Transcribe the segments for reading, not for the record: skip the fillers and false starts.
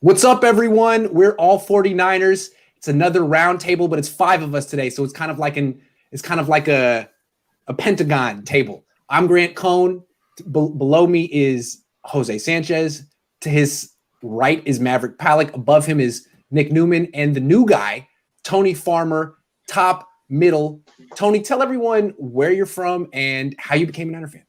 What's up, everyone? We're all 49ers. It's another roundtable, but it's 5 of us today, so it's kind of like a pentagon table. I'm Grant Cohn. Below me is Jose Sanchez. To his right is Maverick Pallack. Above him is Nick Newman, and the new guy, Tony Farmer, top, middle. Tony, tell everyone where you're from and how you became a Niner fan.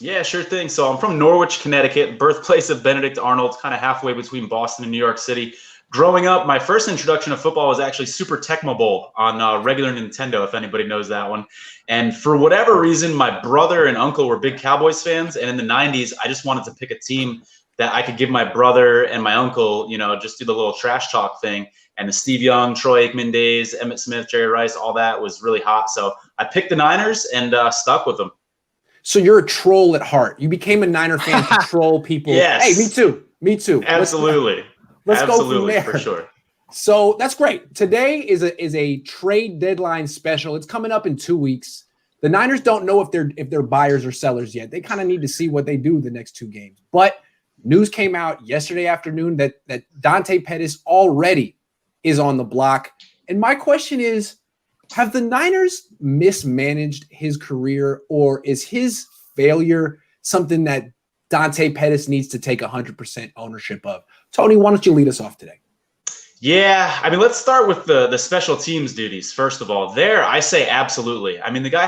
Yeah, sure thing. So I'm from Norwich, Connecticut, birthplace of Benedict Arnold, kind of halfway between Boston and New York City. Growing up, my first introduction to football was actually Super Tecmo Bowl on regular Nintendo, if anybody knows that one. And for whatever reason, my brother and uncle were big Cowboys fans. And in the 90s, I just wanted to pick a team that I could give my brother and my uncle, just do the little trash talk thing. And the Steve Young, Troy Aikman days, Emmitt Smith, Jerry Rice, all that was really hot. So I picked the Niners and stuck with them. So you're a troll at heart. You became a Niner fan to troll people. Yes. Hey, me too. Me too. Absolutely. Let's Absolutely, go from there. for sure. So that's great. Today is a trade deadline special. It's coming up in 2 weeks. The Niners don't know if they're buyers or sellers yet. They kind of need to see what they do the next 2 games. But news came out yesterday afternoon that Dante Pettis already is on the block. And my question is, have the Niners mismanaged his career, or is his failure something that Dante Pettis needs to take 100% ownership of? Tony, why don't you lead us off today? Yeah, let's start with the special teams duties. First of all, there I say absolutely. The guy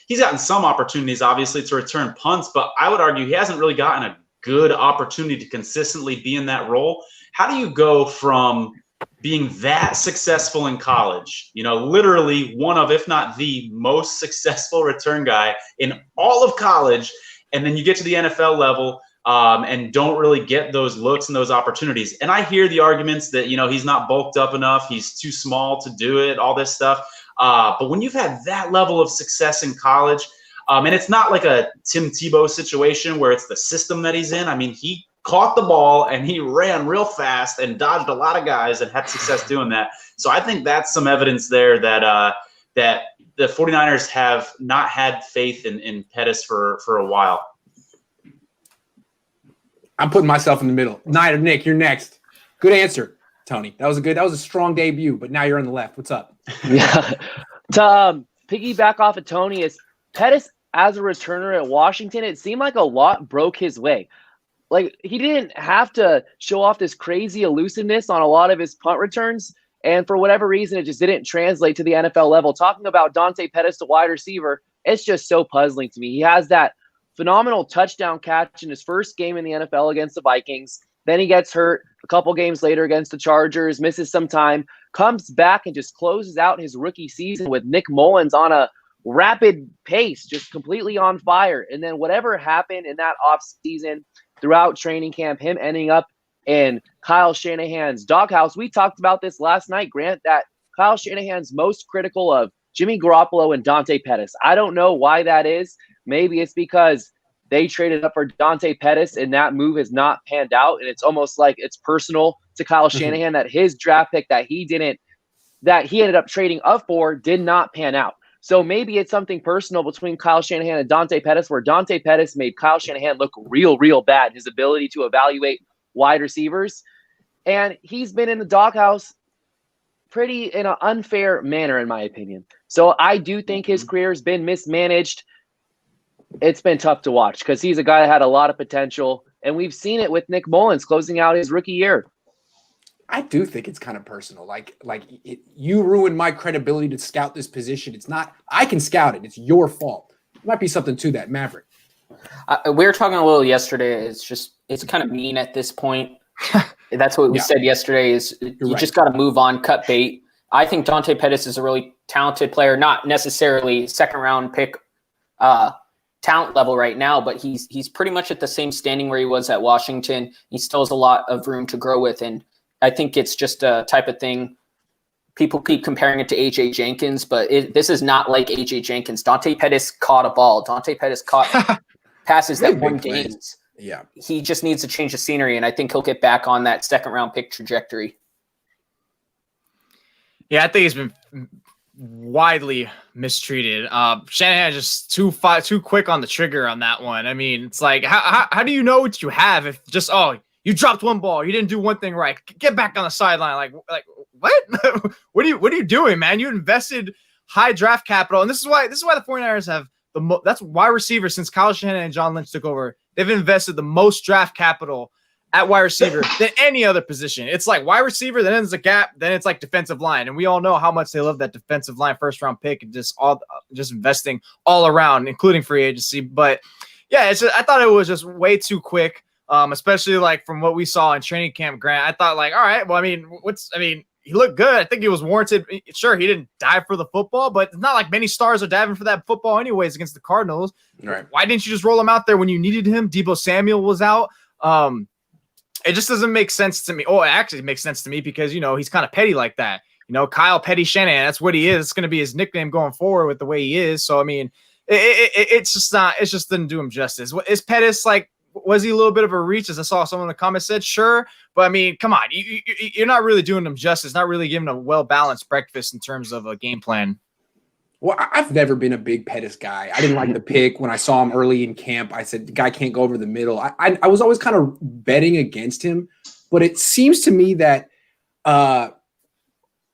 he's gotten some opportunities, obviously, to return punts, but I would argue he hasn't really gotten a good opportunity to consistently be in that role. How do you go from being that successful in college, literally one of, if not the most successful return guy in all of college, and then you get to the NFL level and don't really get those looks and those opportunities? And I hear the arguments that, he's not bulked up enough, he's too small to do it, all this stuff. But when you've had that level of success in college, and it's not like a Tim Tebow situation where it's the system that he's in. he caught the ball and he ran real fast and dodged a lot of guys and had success doing that. So I think that's some evidence there that that the 49ers have not had faith in Pettis for a while. I'm putting myself in the middle. Nick, you're next. Good answer, Tony. That was a strong debut, but now you're on the left. What's up? Yeah. To piggyback off of Tony, is Pettis as a returner at Washington, it seemed like a lot broke his way. Like, he didn't have to show off this crazy elusiveness on a lot of his punt returns, and for whatever reason, it just didn't translate to the NFL level. Talking about Dante Pettis, the wide receiver, it's just so puzzling to me. He has that phenomenal touchdown catch in his first game in the NFL against the Vikings. Then he gets hurt a couple games later against the Chargers, misses some time, comes back and just closes out his rookie season with Nick Mullins on a rapid pace, just completely on fire. And then whatever happened in that offseason throughout training camp, him ending up in Kyle Shanahan's doghouse. We talked about this last night, Grant, that Kyle Shanahan's most critical of Jimmy Garoppolo and Dante Pettis. I don't know why that is. Maybe it's because they traded up for Dante Pettis and that move has not panned out. And it's almost like it's personal to Kyle Shanahan that his draft pick that he ended up trading up for did not pan out. So maybe it's something personal between Kyle Shanahan and Dante Pettis, where Dante Pettis made Kyle Shanahan look real, real bad, his ability to evaluate wide receivers. And he's been in the doghouse pretty in an unfair manner, in my opinion. So I do think his career has been mismanaged. It's been tough to watch because he's a guy that had a lot of potential, and we've seen it with Nick Mullins closing out his rookie year. I do think it's kind of personal. You ruined my credibility to scout this position. It's not, I can scout it. It's your fault. There might be something to that, Maverick. We were talking a little yesterday. It's kind of mean at this point. That's what we said yesterday is you just got to move on, cut bait. I think Dante Pettis is a really talented player, not necessarily second round pick talent level right now, but he's pretty much at the same standing where he was at Washington. He still has a lot of room to grow with, and I think it's just a type of thing. People keep comparing it to A.J. Jenkins, but this is not like A.J. Jenkins. Dante Pettis caught a ball. Dante Pettis caught passes that won games. Yeah. He just needs to change the scenery, and I think he'll get back on that second-round pick trajectory. Yeah, I think he's been widely mistreated. Shanahan just too quick on the trigger on that one. It's like, how do you know what you have if just, You dropped one ball. You didn't do one thing right. Get back on the sideline. Like what? What are you doing, man? You invested high draft capital, and this is why the 49ers have that's wide receiver since Kyle Shanahan and John Lynch took over. They've invested the most draft capital at wide receiver than any other position. It's like wide receiver, then there's a gap, then it's like defensive line. And we all know how much they love that defensive line first round pick and just investing all around, including free agency. But yeah, I thought it was just way too quick. Especially like from what we saw in training camp, Grant. I thought like, all right, well, he looked good. I think he was warranted. Sure, he didn't dive for the football, but it's not like many stars are diving for that football anyways against the Cardinals. Right. Why didn't you just roll him out there when you needed him? Deebo Samuel was out. It just doesn't make sense to me. Oh, it actually makes sense to me because, he's kind of petty like that. Kyle Petty Shanahan, that's what he is. It's going to be his nickname going forward with the way he is. So, it just didn't do him justice. Is Pettis like, was he a little bit of a reach, as I saw someone in the comments said? Sure. But, come on. You're not really doing him justice, not really giving a well-balanced breakfast in terms of a game plan. Well, I've never been a big Pettis guy. I didn't like the pick. When I saw him early in camp, I said, the guy can't go over the middle. I was always kind of betting against him. But it seems to me that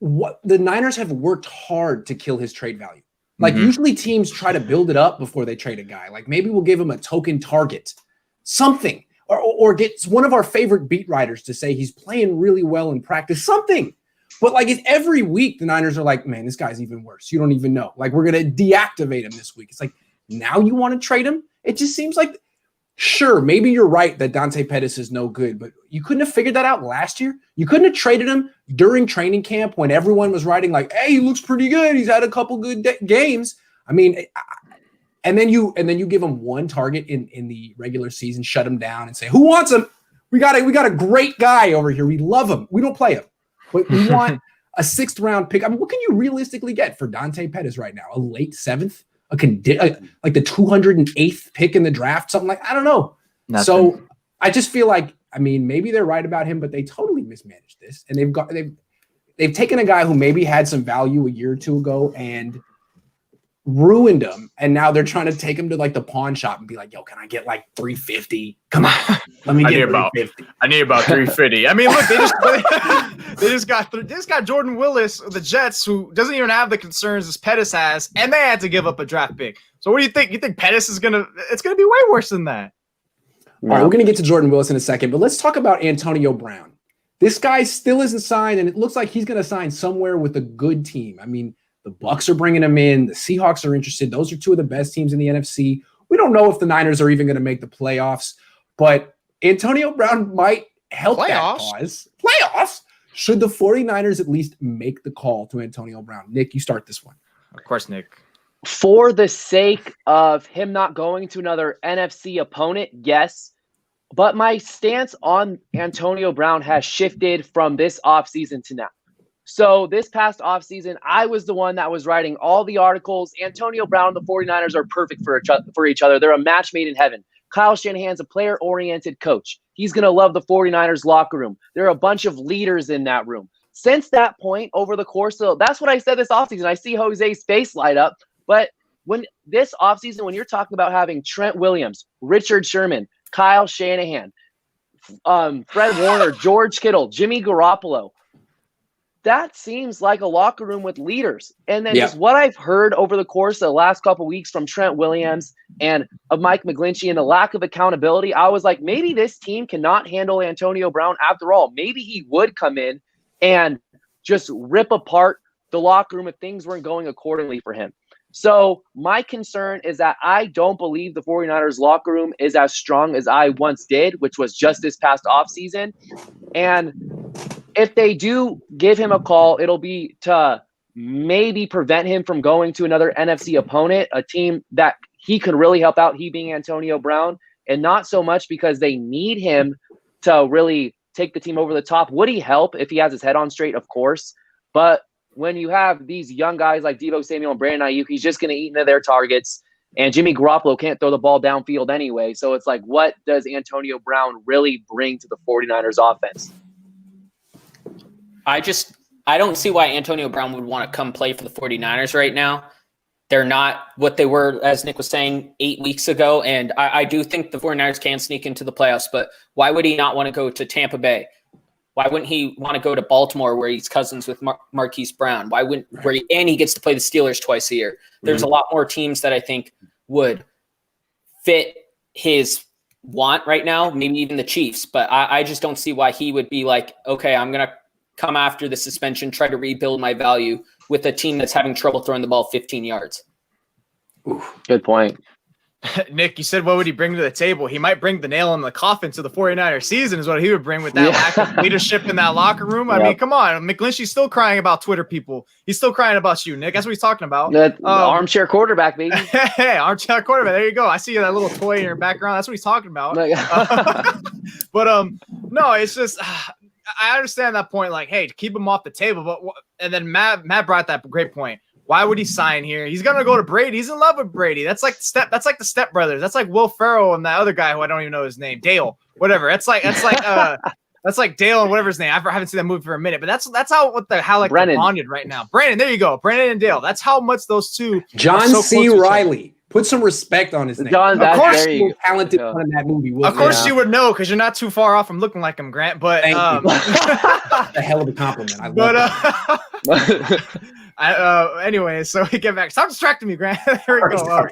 what the Niners have worked hard to kill his trade value. Like, usually teams try to build it up before they trade a guy. Like, maybe we'll give him a token target. Something, or get one of our favorite beat writers to say he's playing really well in practice, something. But like it's every week, the Niners are like, man, this guy's even worse. You don't even know. Like, we're going to deactivate him this week. It's like, now you want to trade him? It just seems like, sure, maybe you're right that Dante Pettis is no good, but you couldn't have figured that out last year. You couldn't have traded him during training camp when everyone was writing like, hey, he looks pretty good. He's had a couple good games. And then you give him one target in the regular season, shut him down, and say, "Who wants him? We got a great guy over here. We love him. We don't play him, but we want a 6th round pick." What can you realistically get for Dante Pettis right now? A late 7th, like the 208th pick in the draft, something like I don't know. Nothing. So I just feel like maybe they're right about him, but they totally mismanaged this, and they've taken a guy who maybe had some value a year or two ago and ruined him, and now they're trying to take him to like the pawn shop and be like, yo, can I get like 350? Come on, let me get 350. I need about 350. Look, they just got Jordan Willis, the Jets, who doesn't even have the concerns as Pettis has, and they had to give up a draft pick. So what do you think? You think Pettis it's gonna be way worse than that? All right, we're gonna get to Jordan Willis in a second, but let's talk about Antonio Brown. This guy still isn't signed, and it looks like he's gonna sign somewhere with a good team. The Bucs are bringing him in. The Seahawks are interested. Those are two of the best teams in the NFC. We don't know if the Niners are even going to make the playoffs, but Antonio Brown might help that cause. Playoffs? Should the 49ers at least make the call to Antonio Brown? Nick, you start this one. Of course, Nick. For the sake of him not going to another NFC opponent, yes. But my stance on Antonio Brown has shifted from this offseason to now. So this past offseason, I was the one that was writing all the articles. Antonio Brown and the 49ers are perfect for each other. They're a match made in heaven. Kyle Shanahan's a player-oriented coach. He's going to love the 49ers locker room. There are a bunch of leaders in that room. Since that point, over the course of – that's what I said this offseason. I see Jose's face light up. But when this offseason, when you're talking about having Trent Williams, Richard Sherman, Kyle Shanahan, Fred Warner, George Kittle, Jimmy Garoppolo, that seems like a locker room with leaders. And then just what I've heard over the course of the last couple of weeks from Trent Williams and of Mike McGlinchey and the lack of accountability, I was like, maybe this team cannot handle Antonio Brown after all. Maybe he would come in and just rip apart the locker room if things weren't going accordingly for him. So my concern is that I don't believe the 49ers locker room is as strong as I once did, which was just this past offseason. And if they do give him a call, it'll be to maybe prevent him from going to another NFC opponent, a team that he could really help out, he being Antonio Brown, and not so much because they need him to really take the team over the top. Would he help if he has his head on straight? Of course. But when you have these young guys like Deebo Samuel and Brandon Ayuk, he's just going to eat into their targets. And Jimmy Garoppolo can't throw the ball downfield anyway. So it's like, what does Antonio Brown really bring to the 49ers offense? I don't see why Antonio Brown would want to come play for the 49ers right now. They're not what they were, as Nick was saying, 8 weeks ago. And I do think the 49ers can sneak into the playoffs, but why would he not want to go to Tampa Bay? Why wouldn't he want to go to Baltimore where he's cousins with Marquise Brown? Why wouldn't and he gets to play the Steelers twice a year? There's a lot more teams that I think would fit his want right now, maybe even the Chiefs. But I just don't see why he would be like, okay, I'm going to come after the suspension, try to rebuild my value with a team that's having trouble throwing the ball 15 yards. Oof. Good point. Nick, you said what would he bring to the table? He might bring the nail in the coffin to the 49ers season is what he would bring with that lack of leadership in that locker room. I mean, come on. McGlinchey's still crying about Twitter people. He's still crying about you, Nick. That's what he's talking about. Armchair quarterback, baby. Hey, armchair quarterback. There you go. I see that little toy in your background. That's what he's talking about. But no, it's just I understand that point. Like, hey, keep him off the table. But and then Matt brought that great point. Why would he sign here? He's gonna go to Brady. He's in love with Brady. That's like the Step Brothers. That's like Will Ferrell and that other guy who I don't even know his name, Dale, whatever. That's like Dale and whatever his name. I haven't seen that movie for a minute, but that's how they're bonded right now. Brandon, there you go. Brandon and Dale. That's how much those two. John C. Reilly. Put some respect on his name. John, of course, you talented one in that movie. Of course, you would know because you're not too far off from looking like him, Grant. But a hell of a compliment. I love that. Anyway, so we get back. Stop distracting me, Grant. There we go.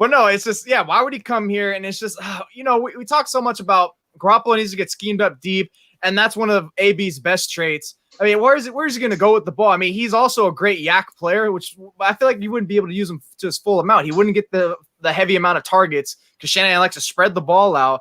But no, it's just why would he come here? And it's just we talk so much about Garoppolo needs to get schemed up deep, and that's one of AB's best traits. I mean, where's he going to go with the ball? I mean, he's also a great yak player, which I feel like you wouldn't be able to use him to his full amount. He wouldn't get the heavy amount of targets because Shanahan likes to spread the ball out.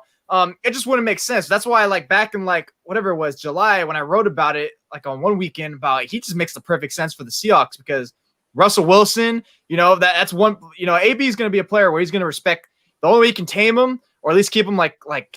It just wouldn't make sense. That's why, back in whatever it was, July, when I wrote about it, on one weekend, he just makes the perfect sense for the Seahawks because Russell Wilson, that's one. AB is going to be a player where he's going to respect. The only way you can tame him, or at least keep him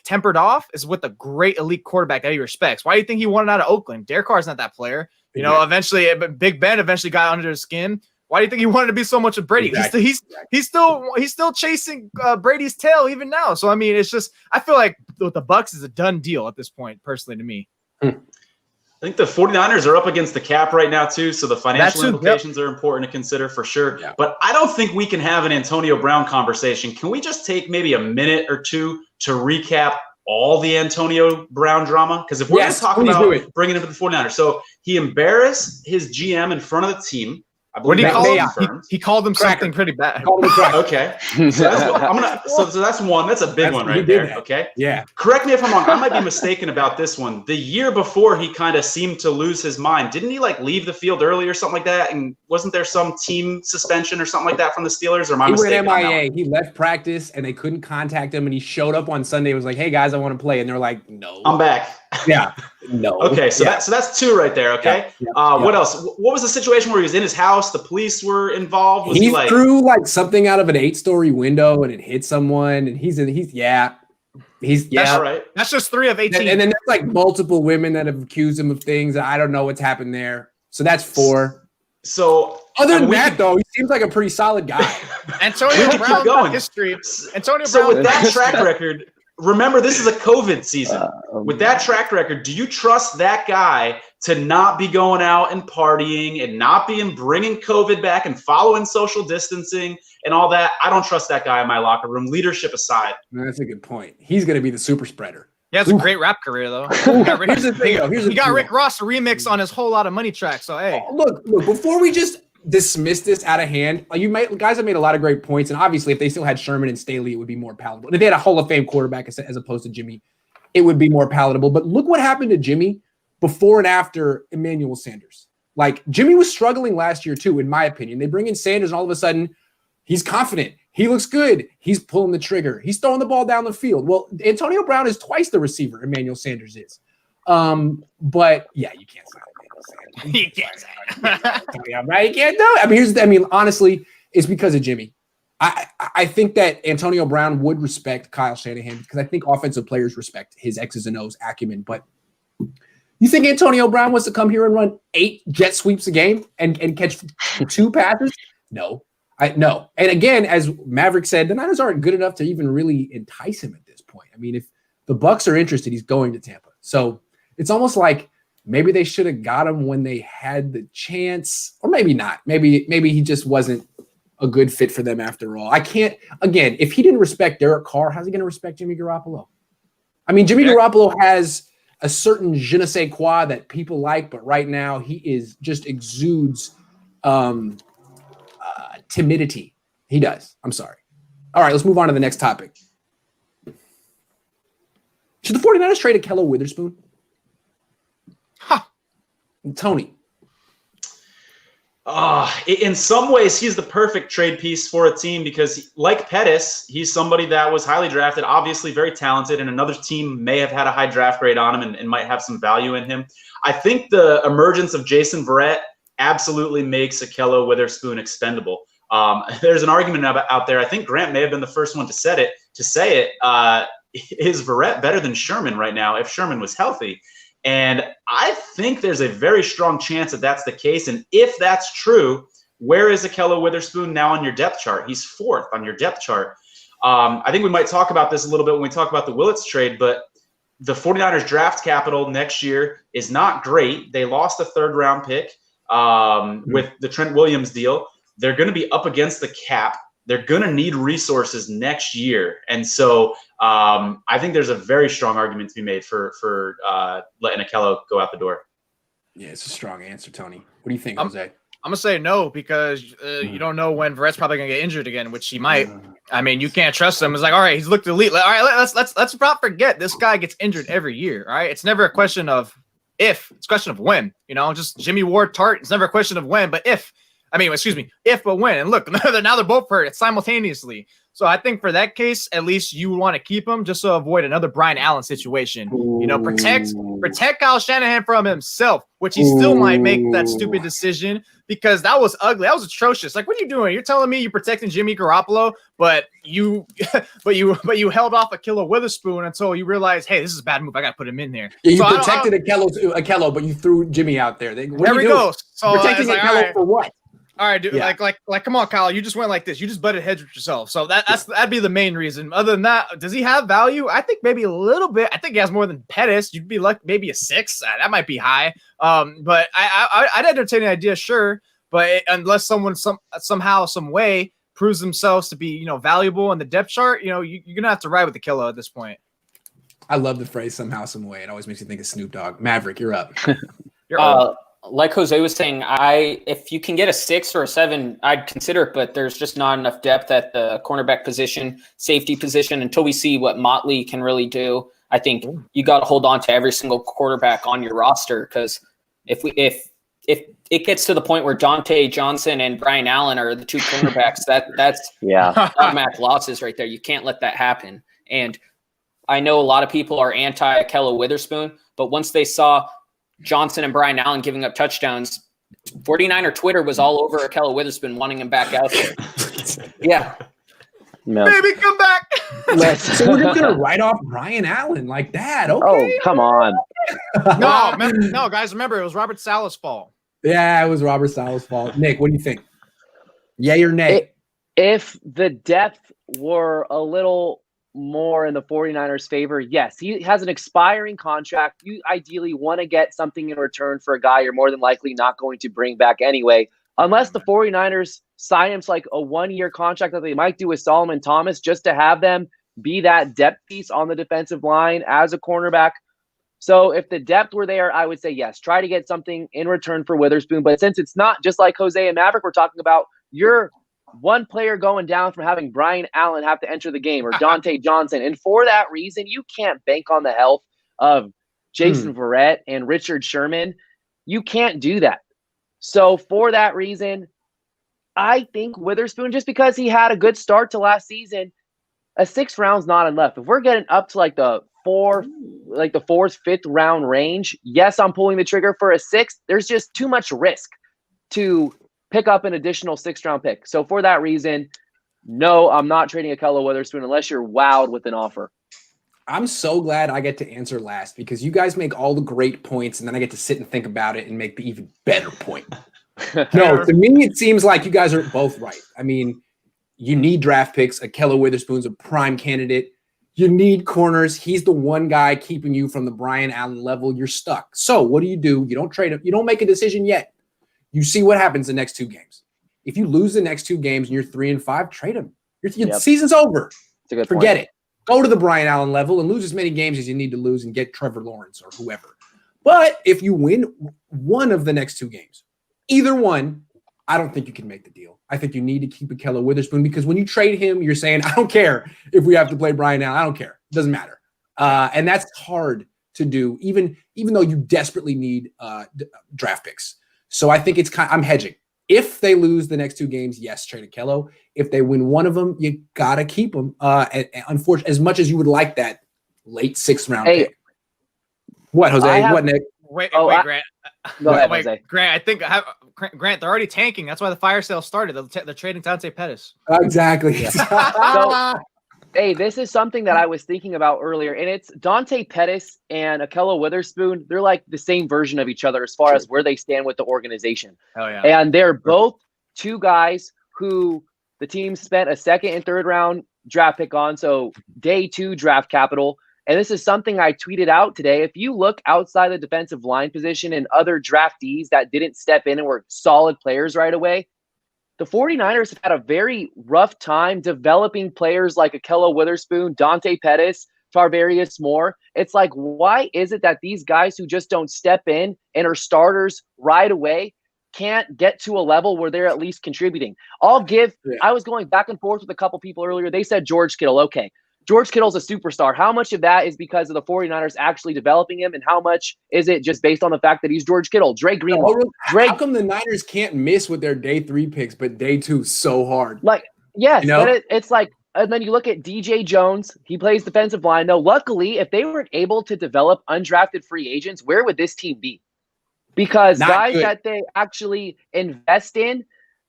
tempered off, is with a great elite quarterback that he respects. Why do you think he wanted out of Oakland? Derek Carr's not that player. Eventually, Big Ben eventually got under his skin. Why do you think he wanted to be so much with Brady? Exactly. He's still chasing Brady's tail even now. So I mean, it's just I feel like with the Bucs is a done deal at this point, personally to me. I think the 49ers are up against the cap right now too, so the financial implications are important to consider for sure. Yeah. But I don't think we can have an Antonio Brown conversation. Can we just take maybe a minute or two to recap all the Antonio Brown drama? Because if we're going to talk about bringing him to the 49ers, so he embarrassed his GM in front of the team. What did he call him? He called him something pretty bad. Okay. So that's one. That's a big one right there. Okay. Yeah. Correct me if I'm wrong. I might be mistaken about this one. The year before, he kind of seemed to lose his mind. Didn't he leave the field early or something like that? And wasn't there some team suspension or something like that from the Steelers? Or am I mistaken? He went MIA. He left practice and they couldn't contact him. And he showed up on Sunday. Was like, "Hey guys, I want to play." And they're like, "No, I'm back." Yeah. No. Okay. So that's two right there. Okay. What else? What was the situation where he was in his house? The police were involved. Was he threw something out of an 8-story window and it hit someone. And he's That's right. That's just 3 of 18. And then there's multiple women that have accused him of things. I don't know what's happened there. So that's 4. So other than that, though, he seems like a pretty solid guy. Antonio Brown history. So with that track record. Remember, this is a COVID season. With that track record, do you trust that guy to not be going out and partying and not bringing COVID back and following social distancing and all that? I don't trust that guy in my locker room, leadership aside. That's a good point. He's going to be the super spreader. He has a great rap career, though. He got Rick Ross a remix on his Whole Lot of Money track. So, hey. Look, before we just dismiss this out of hand, guys have made a lot of great points, and obviously if they still had Sherman and Staley, it would be more palatable. And if they had a Hall of Fame quarterback as opposed to Jimmy, it would be more palatable. But look what happened to Jimmy before and after Emmanuel Sanders. Jimmy was struggling last year too, in my opinion. They bring in Sanders and all of a sudden he's confident, he looks good, he's pulling the trigger, he's throwing the ball down the field. Well, Antonio Brown is twice the receiver Emmanuel Sanders is. But yeah, you can't say that. You can't say it. Right? You can't do it. Honestly, it's because of Jimmy. I think that Antonio Brown would respect Kyle Shanahan because I think offensive players respect his X's and O's acumen. But you think Antonio Brown wants to come here and run 8 jet sweeps a game and catch 2 passes? No. No. And again, as Maverick said, the Niners aren't good enough to even really entice him at this point. If the Bucs are interested, he's going to Tampa. So it's almost like maybe they should have got him when they had the chance, or maybe not. Maybe he just wasn't a good fit for them after all. I can't, again, if he didn't respect Derek Carr, how's he going to respect Jimmy Garoppolo? I mean, Jimmy Garoppolo has a certain je ne sais quoi that people like, but right now he is just exudes timidity. He does. I'm sorry. All right, let's move on to the next topic. Should the 49ers trade Kayla Witherspoon? Tony. In some ways, he's the perfect trade piece for a team because, like Pettis, he's somebody that was highly drafted, obviously very talented, and another team may have had a high draft grade on him and might have some value in him. I think the emergence of Jason Verrett absolutely makes Kayla Witherspoon expendable. There's an argument out there. I think Grant may have been the first one to say it. Is Verrett better than Sherman right now if Sherman was healthy? And I think there's a very strong chance that that's the case. And if that's true, where is Kayla Witherspoon now on your depth chart? He's 4th on your depth chart. I think we might talk about this a little bit when we talk about the Willis trade, but the 49ers draft capital next year is not great. They lost a 3rd-round pick with the Trent Williams deal. They're going to be up against the cap. They're going to need resources next year. And so I think there's a very strong argument to be made for letting Kayla go out the door. Yeah, it's a strong answer, Tony. What do you think, Jose? I'm going to say no because you don't know when Verrett's probably going to get injured again, which he might. I mean, you can't trust him. It's like, all right, he's looked elite. All right, let's not forget this guy gets injured every year, all right? It's never a question of if. It's a question of when. Just Jimmy Ward, Tart. It's never a question of when, but if. If but when. And look, now they're both hurt simultaneously. So I think for that case, at least you want to keep him just to avoid another Brian Allen situation. Protect Kyle Shanahan from himself, which he still might make that stupid decision because that was ugly. That was atrocious. Like, what are you doing? You're telling me you're protecting Jimmy Garoppolo, but you held off Kayla Witherspoon until you realized, hey, this is a bad move. I got to put him in there. Yeah, you protected Akello, but you threw Jimmy out there. There we go. So protecting Akello for what? All right, dude. Yeah. Like, come on, Kyle. You just went like this. You just butted heads with yourself. So that'd be the main reason. Other than that, does he have value? I think maybe a little bit. I think he has more than Pettis. You'd be like maybe a 6. That might be high. But I'd entertain the idea, sure. But unless someone somehow, some way proves themselves to be valuable in the depth chart, you're gonna have to ride with the killer at this point. I love the phrase somehow, some way. It always makes you think of Snoop Dogg. Maverick, you're up. You're up. Like Jose was saying, if you can get a 6 or a 7, I'd consider it, but there's just not enough depth at the cornerback position, safety position until we see what Motley can really do. I think you got to hold on to every single quarterback on your roster because if it gets to the point where Dante Johnson and Brian Allen are the 2 cornerbacks, that's automatic losses right there. You can't let that happen. And I know a lot of people are anti Kayla Witherspoon, but once they saw Johnson and Brian Allen giving up touchdowns, 49er Twitter was all over Kayla Witherspoon wanting him back out there. Yeah. No. Baby, come back. So we're just going to write off Brian Allen like that. Okay. Oh, come on. No, guys, remember, it was Robert Saleh's fault. Yeah, it was Robert Saleh's fault. Nick, what do you think? Yay or nay? If the depth were a little more in the 49ers' favor, yes. He has an expiring contract. You ideally want to get something in return for a guy you're more than likely not going to bring back anyway, unless the 49ers sign him to like a 1-year contract that they might do with Solomon Thomas just to have them be that depth piece on the defensive line as a cornerback. So if the depth were there, I would say yes, try to get something in return for Witherspoon. But since it's not just like Jose and Maverick we're talking about, you're one player going down from having Brian Allen have to enter the game or Dante Johnson. And for that reason, you can't bank on the health of Jason Verrett and Richard Sherman. You can't do that. So for that reason, I think Witherspoon, just because he had a good start to last season, a 6th round's not enough. If we're getting up to like the 4th, 5th round range, yes, I'm pulling the trigger for a 6th. There's just too much risk to pick up an additional 6th round pick. So for that reason, no, I'm not trading Kayla Witherspoon unless you're wowed with an offer. I'm so glad I get to answer last because you guys make all the great points and then I get to sit and think about it and make the even better point. No, to me, it seems like you guys are both right. I mean, you need draft picks. Kayla Witherspoon's a prime candidate. You need corners. He's the one guy keeping you from the Brian Allen level. You're stuck. So what do? You don't trade him. You don't make a decision yet. You see what happens the next 2 games. If you lose the next 2 games and you're 3-5, trade him. Your Yep. season's over. It's a good Forget point. it. Go to the Brian Allen level and lose as many games as you need to lose and get Trevor Lawrence or whoever. But if you win one of the next 2 games, either one, I don't think you can make the deal. I think you need to keep Kayla Witherspoon because when you trade him, you're saying, I don't care if we have to play Brian Allen. I don't care. It doesn't matter. And that's hard to do, even though you desperately need draft picks. So I think I'm hedging. If they lose the next 2 games, yes, trade Kayla. If they win one of them, you got to keep them. Unfortunately, as much as you would like that late 6th round pick. What, Jose? What, Nick? Wait, Grant. Go ahead, Jose. Grant, I think Grant, they're already tanking. That's why the fire sale started. They're trading Dante Pettis. Exactly. So, hey, this is something that I was thinking about earlier, and it's Dante Pettis and Kayla Witherspoon. They're like the same version of each other as far as where they stand with the organization. Oh, yeah. And they're both 2 guys who the team spent a 2nd and 3rd round draft pick on, so day 2 draft capital. And this is something I tweeted out today. If you look outside the defensive line position and other draftees that didn't step in and were solid players right away, the 49ers have had a very rough time developing players like Kayla Witherspoon, Dante Pettis, Tarvarius Moore. It's like, why is it that these guys who just don't step in and are starters right away can't get to a level where they're at least contributing? I was going back and forth with a couple people earlier. They said George Kittle. Okay. George Kittle's a superstar. How much of that is because of the 49ers actually developing him, and how much is it just based on the fact that he's George Kittle? Drake Greenlaw. How come the Niners can't miss with their day 3 picks, but day 2 so hard? Like, yes, you know? but it's like, and then you look at DJ Jones. He plays defensive line. Though, luckily, if they were able to develop undrafted free agents, where would this team be? Because guys that they actually invest in,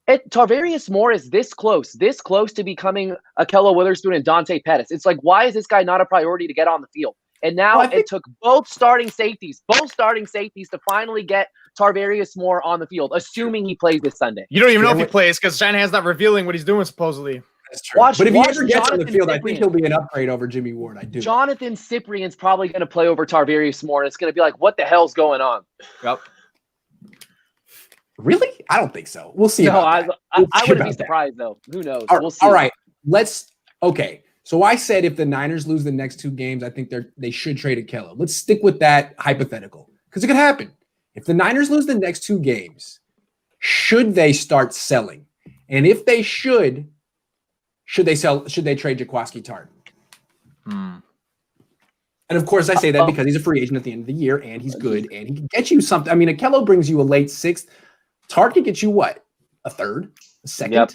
Tarvarius Moore is this close to becoming Kayla Witherspoon and Dante Pettis. It's like, why is this guy not a priority to get on the field? And now it took both starting safeties to finally get Tarvarius Moore on the field, assuming he plays this Sunday. You don't even know if he plays because Shanahan's not revealing what he's doing, supposedly. That's true. But if he ever gets on the field, I think he'll be an upgrade over Jimmy Ward. I do. Jonathan Cyprian's probably going to play over Tarvarius Moore, and it's going to be like, what the hell's going on? Yep. Really? I don't think so. We'll see. No, I wouldn't be surprised, though. Who knows? We'll see. All right. Okay. So I said if the Niners lose the next 2 games, I think they should trade Kayla. Let's stick with that hypothetical because it could happen. If the Niners lose the next 2 games, should they start selling? And if they should they sell? Should they trade Jaquiski Tartt? And of course, I say that because he's a free agent at the end of the year, and he's good, and he can get you something. I mean, Akello brings you a late 6th. Tartt can get you what? A 3rd? A 2nd? Yep.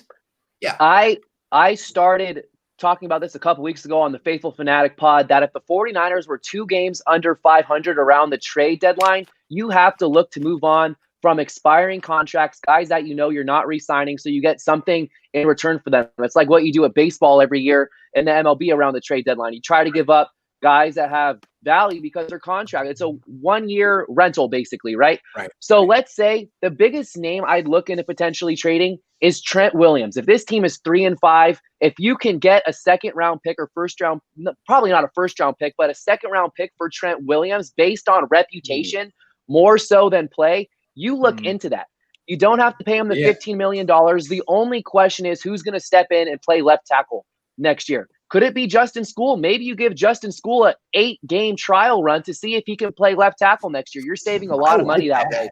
Yeah. I started talking about this a couple weeks ago on the Faithful Fanatic pod that if the 49ers were 2 games under 500 around the trade deadline, you have to look to move on from expiring contracts, guys that you know you're not re-signing, so you get something in return for them. It's like what you do at baseball every year in the MLB around the trade deadline. You try to give up guys that have value because they're contract. It's a 1-year rental, basically, right? Right. So let's say the biggest name I'd look into potentially trading is Trent Williams. If this team is 3-5, if you can get a 2nd round pick or 1st round, probably not a 1st round pick, but a 2nd round pick for Trent Williams based on reputation more so than play, you look into that. You don't have to pay him the $15 million. The only question is who's going to step in and play left tackle next year. Could it be Justin School? Maybe you give Justin School an 8-game trial run to see if he can play left tackle next year. You're saving a lot of money that way.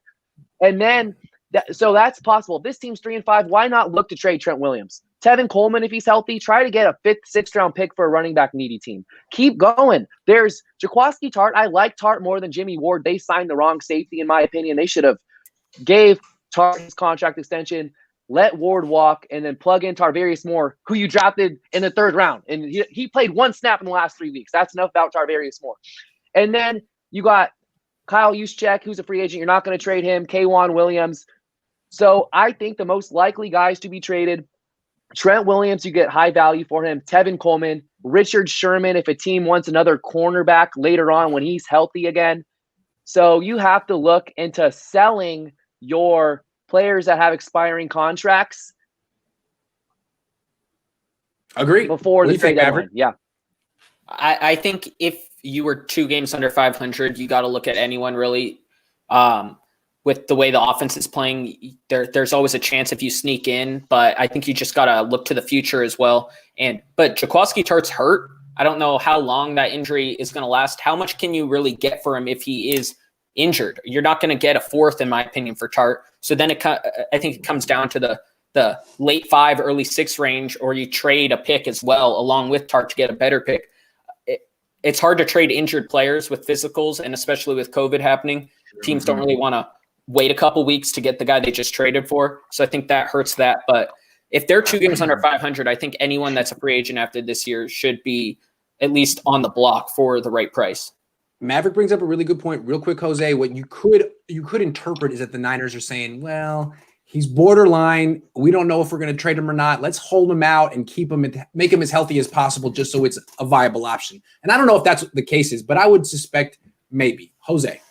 And then, so that's possible. If this team's 3-5, why not look to trade Trent Williams? Tevin Coleman, if he's healthy, try to get a 5th, 6th round pick for a running back needy team. Keep going. There's Jaquiski Tartt. I like Tartt more than Jimmy Ward. They signed the wrong safety, in my opinion. They should have gave Tartt his contract extension, let Ward walk, and then plug in Tarvarius Moore, who you drafted in the 3rd round. And he played 1 snap in the last 3 weeks. That's enough about Tarvarius Moore. And then you got Kyle Juszczyk, who's a free agent. You're not going to trade him. Kayla Williams. So I think the most likely guys to be traded, Trent Williams, you get high value for him. Tevin Coleman, Richard Sherman, if a team wants another cornerback later on when he's healthy again. So you have to look into selling your players that have expiring contracts. Agree. Before the trade deadline. Yeah. I think if you were 2 games under 500, you got to look at anyone really. with the way the offense is playing, there's always a chance if you sneak in, but I think you just got to look to the future as well. But Jaquiski Tartt's hurt. I don't know how long that injury is going to last. How much can you really get for him if he is injured? You're not going to get a fourth, in my opinion, for Tartt. So then I think it comes down to the late 5, early 6 range, or you trade a pick as well along with Tartt to get a better pick. It's hard to trade injured players with physicals, and especially with COVID happening. Teams don't really want to wait a couple weeks to get the guy they just traded for. So I think that hurts that. But if they're 2 games under 500, I think anyone that's a free agent after this year should be at least on the block for the right price. Maverick brings up a really good point. Real quick, Jose, what you could interpret is that the Niners are saying, well, he's borderline. We don't know if we're going to trade him or not. Let's hold him out and keep him and make him as healthy as possible just so it's a viable option. And I don't know if that's what the case is, but I would suspect maybe. Jose.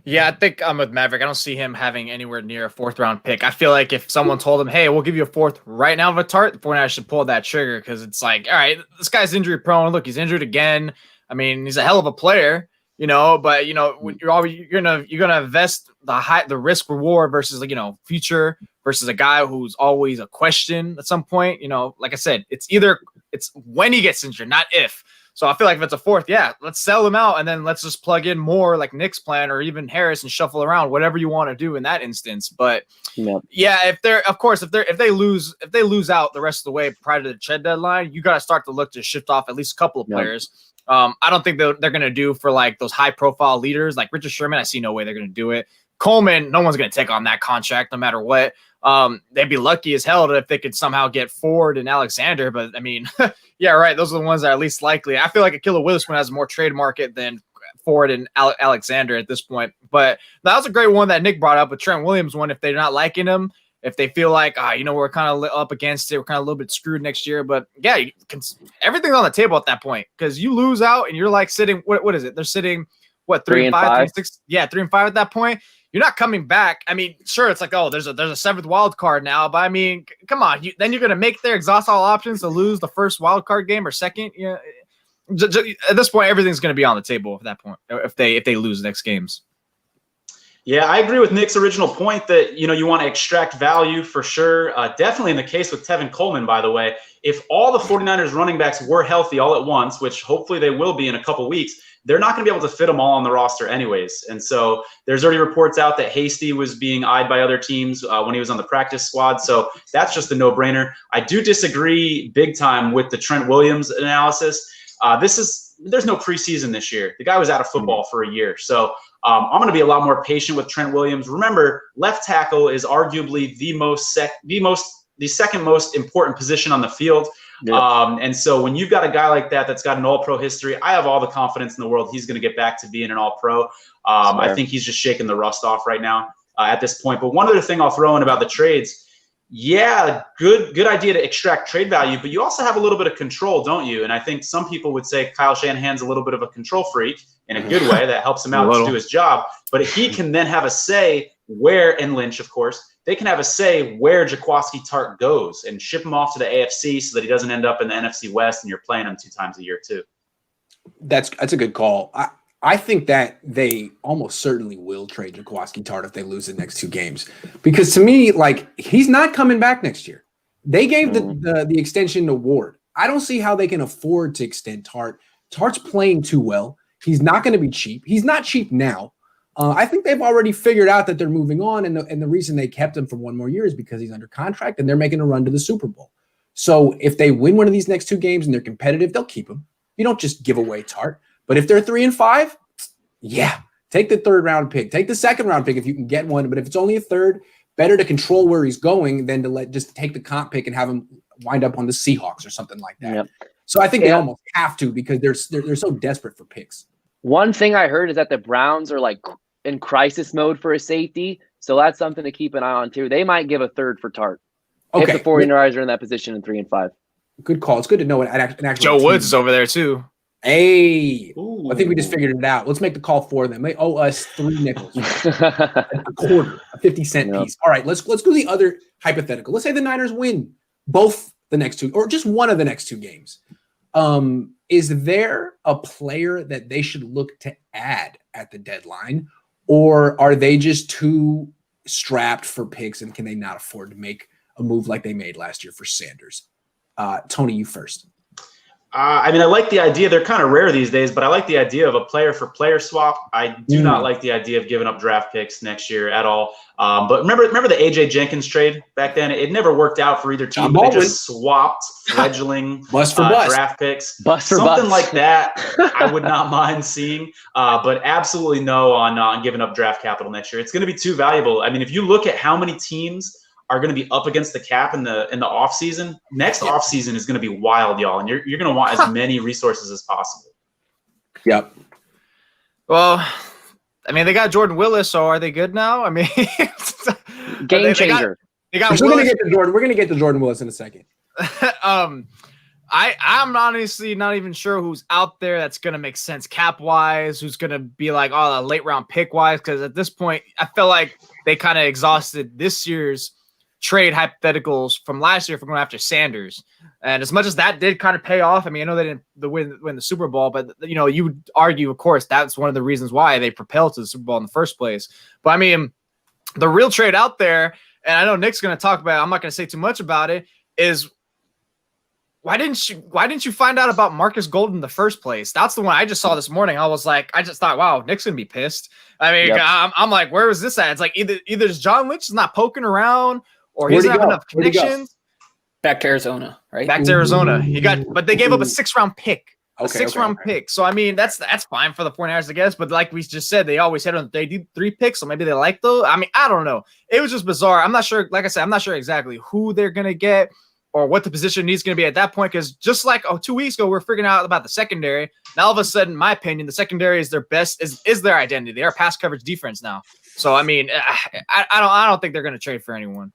Yeah, I think I'm with Maverick. I don't see him having anywhere near a 4th-round pick. I feel like if someone told him, hey, we'll give you a 4th right now of a Tartt, the 49ers should pull that trigger because it's like, all right, this guy's injury prone. Look, he's injured again. I mean, he's a hell of a player, but when you're gonna invest the risk reward versus future versus a guy who's always a question at some point. Like I said, it's when he gets injured, not if. So I feel like if it's a 4th, yeah, let's sell him out and then let's just plug in more like Nick's plan or even Harris and shuffle around, whatever you want to do in that instance. But yeah, if they lose out the rest of the way prior to the trade deadline, you got to start to look to shift off at least a couple of players. I don't think they're going to do for like those high profile leaders like Richard Sherman. I see no way they're going to do it. Coleman, no one's going to take on that contract no matter what. They'd be lucky as hell if they could somehow get Ford and Alexander. But I mean, yeah, right. Those are the ones that are least likely. I feel like Kayla Williams has more trade market than Ford and Alexander at this point. But that was a great one that Nick brought up with Trent Williams one. If they're not liking him, if they feel like, we're kind of up against it, we're kind of a little bit screwed next year. But yeah, everything's on the table at that point because you lose out and you're like sitting, what is it? They're sitting, 3-5, 3-6? Yeah, 3-5 at that point. You're not coming back. I mean, sure, it's like, there's a 7th wild card now, but I mean, come on. Then you're going to make their exhaust all options to lose the first wild card game or second. Yeah, at this point, everything's going to be on the table at that point if they lose next games. Yeah, I agree with Nick's original point that, you want to extract value for sure. Definitely in the case with Tevin Coleman, by the way. If all the 49ers running backs were healthy all at once, which hopefully they will be in a couple weeks, they're not going to be able to fit them all on the roster anyways. And so there's already reports out that Hasty was being eyed by other teams when he was on the practice squad. So that's just a no-brainer. I do disagree big time with the Trent Williams analysis. There's no preseason this year. The guy was out of football for a year. So I'm going to be a lot more patient with Trent Williams. Remember, left tackle is arguably the second most important position on the field. Yep. And so when you've got a guy like that's got an all-pro history, I have all the confidence in the world he's going to get back to being an all-pro. I think he's just shaking the rust off right now at this point. But one other thing I'll throw in about the trades, yeah, good idea to extract trade value, but you also have a little bit of control, don't you? And I think some people would say Kyle Shanahan's a little bit of a control freak in a good way that helps him out to do his job. But he can then have a say and Lynch, of course, they can have a say where Jaquiski Tartt goes and ship him off to the AFC so that he doesn't end up in the NFC West and you're playing him 2 times a year too. That's a good call. I think that they almost certainly will trade Jaquiski Tartt if they lose the next 2 games. Because to me, like, he's not coming back next year. They gave the extension to Ward. I don't see how they can afford to extend Tartt. Tartt's playing too well. He's not going to be cheap. He's not cheap now. I think they've already figured out that they're moving on, and the reason they kept him for 1 more year is because he's under contract and they're making a run to the Super Bowl. So if they win one of these next 2 games and they're competitive, they'll keep him. You don't just give away Tartt. But if they're 3-5, yeah, take the 3rd round pick. Take the 2nd round pick if you can get one. But if it's only a 3rd, better to control where he's going than to just take the comp pick and have him wind up on the Seahawks or something like that. Yep. So I think they almost have to because they're so desperate for picks. One thing I heard is that the Browns are like in crisis mode for a safety. So that's something to keep an eye on too. They might give a 3rd for Tartt. Okay. If the 49ers are in that position in 3-5. Good call. It's good to know an actual Joe Woods is over there too. Hey, I think we just figured it out. Let's make the call for them. They owe us 3 nickels, a quarter, a 50-cent piece. All right, let's do the other hypothetical. Let's say the Niners win both the next 2 or just one of the next 2 games. Is there a player that they should look to add at the deadline? or are they just too strapped for picks and can they not afford to make a move like they made last year for Sanders? Tony, you first. I mean, I like the idea. They're kind of rare these days, but I like the idea of a player-for-player swap. I do not like the idea of giving up draft picks next year at all. But remember the A.J. Jenkins trade back then? It never worked out for either team. But they just swapped fledgling draft picks. Something like that I would not mind seeing, but absolutely no on giving up draft capital next year. It's going to be too valuable. I mean, if you look at how many teams are going to be up against the cap in the offseason. Next offseason is going to be wild, y'all, and you're going to want as many resources as possible. Yep. Well, I mean, they got Jordan Willis, so are they good now? I mean, game changer. They got we're going to get to Jordan Willis in a second. I'm honestly not even sure who's out there that's going to make sense cap-wise, who's going to be like, a late-round pick-wise, because at this point, I feel like they kind of exhausted this year's trade hypotheticals from last year for going after Sanders. And as much as that did kind of pay off, I mean, I know they didn't win the Super Bowl, but, you would argue, of course, that's one of the reasons why they propelled to the Super Bowl in the first place. But, I mean, the real trade out there, and I know Nick's going to talk about it, I'm not going to say too much about it, is why didn't you find out about Marcus Golden in the first place? That's the one I just saw this morning. I just thought, wow, Nick's going to be pissed. I mean, yep. I'm like, where was this at? It's like either John Lynch is not poking around or he doesn't have enough connections. Back to Arizona, right? Back to Arizona. But they gave up a 6th-round pick. A six-round pick. So, I mean, that's fine for the 49ers, I guess. But like we just said, they always hit on 3 picks, so maybe they like those. I mean, I don't know. It was just bizarre. I'm not sure. Like I said, I'm not sure exactly who they're going to get or what the position needs going to be at that point. Because just like 2 weeks ago, we're figuring out about the secondary. Now, all of a sudden, in my opinion, the secondary is their best, is their identity. They are pass coverage defense now. So, I mean, I don't think they're going to trade for anyone.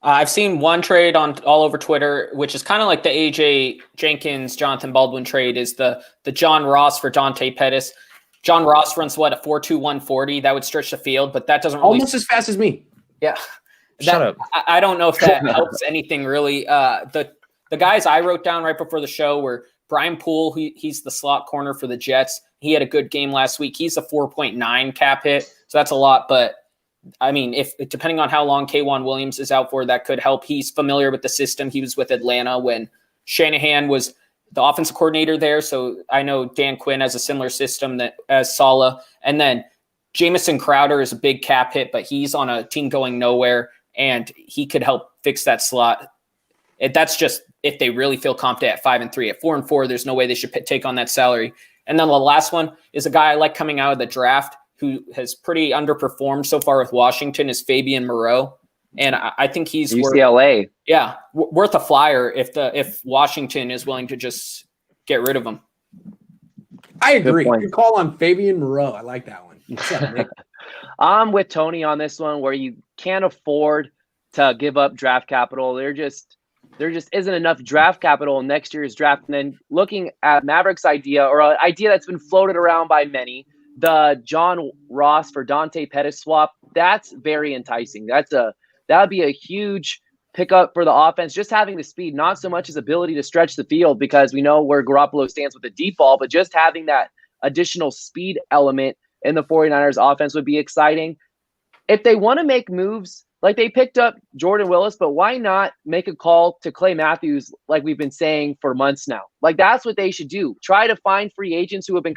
I've seen one trade on all over Twitter, which is kind of like the A.J. Jenkins, Jonathan Baldwin trade, is the John Ross for Dante Pettis. John Ross runs, a 4.2 140. That would stretch the field, but that doesn't really... Almost as fast as me. Yeah. Shut up. I don't know if that helps anything, really. The guys I wrote down right before the show were Brian Poole. He's the slot corner for the Jets. He had a good game last week. He's a 4.9 cap hit, so that's a lot, but... I mean, if depending on how long Kayla Williams is out for, that could help. He's familiar with the system. He was with Atlanta when Shanahan was the offensive coordinator there. So I know Dan Quinn has a similar system as Saleh. And then Jamison Crowder is a big cap hit, but he's on a team going nowhere, and he could help fix that slot. That's just if they really feel confident at 5-3. At 4-4, there's no way they should take on that salary. And then the last one is a guy I like coming out of the draft, who has pretty underperformed so far with Washington, is Fabian Moreau. And I think he's UCLA. Worth a flyer if Washington is willing to just get rid of him. I agree. Good call on Fabian Moreau. I like that one. What's up, Nick? I'm with Tony on this one, where you can't afford to give up draft capital. There just isn't enough draft capital in next year's draft. And then looking at Maverick's idea, or an idea that's been floated around by many, the John Ross for Dante Pettis swap, that's very enticing. That would be a huge pickup for the offense, just having the speed, not so much his ability to stretch the field, because we know where Garoppolo stands with the deep ball, but just having that additional speed element in the 49ers offense would be exciting. If they want to make moves, like they picked up Jordan Willis, but why not make a call to Clay Matthews like we've been saying for months now? Like, that's what they should do. Try to find free agents who have been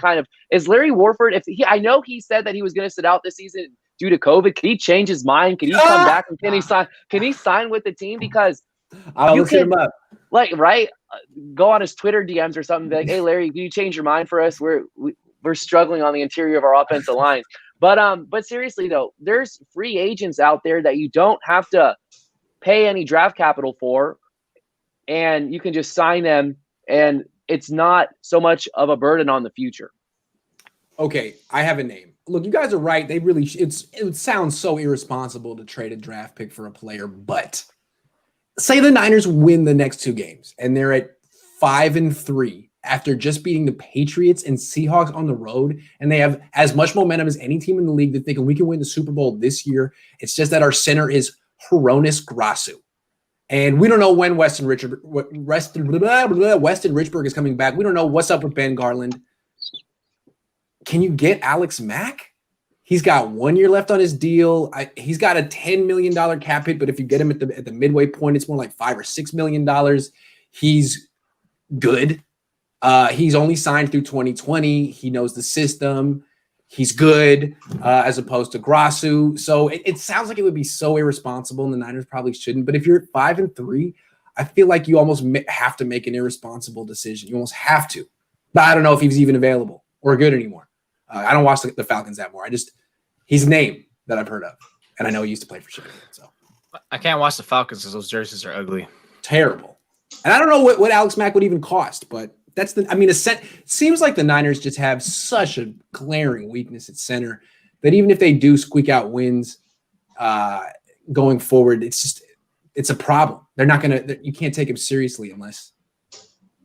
is Larry Warford, I know he said that he was going to sit out this season due to COVID. Can he change his mind? Can he come back and can he sign with the team? Because I'll look him up. Like, right? Go on his Twitter DMs or something. Be like, hey, Larry, can you change your mind for us? We're struggling on the interior of our offensive line. But seriously though, there's free agents out there that you don't have to pay any draft capital for, and you can just sign them, and it's not so much of a burden on the future. Okay, I have a name. Look, you guys are right. They really it sounds so irresponsible to trade a draft pick for a player, but say the Niners win the next 2 games and they're at 5-3. After just beating the Patriots and Seahawks on the road, and they have as much momentum as any team in the league, that thinking we can win the Super Bowl this year. It's just that our center is Hronis Grasu. And we don't know when Weston Richburg is coming back. We don't know what's up with Ben Garland. Can you get Alex Mack? He's got 1 year left on his deal. He's got a $10 million cap hit, but if you get him at the midway point, it's more like $5 or $6 million. He's good. He's only signed through 2020. He knows the system. He's good, as opposed to Grasu. So it sounds like it would be so irresponsible, and the Niners probably shouldn't. But if you're at 5-3, I feel like you almost have to make an irresponsible decision. You almost have to. But I don't know if he's even available or good anymore. I don't watch the Falcons that more. He's a name that I've heard of, and I know he used to play for Sherman. So I can't watch the Falcons because those jerseys are ugly. Terrible. And I don't know what Alex Mack would even cost, but it seems like the Niners just have such a glaring weakness at center that even if they do squeak out wins going forward, it's a problem. They're not you can't take him seriously unless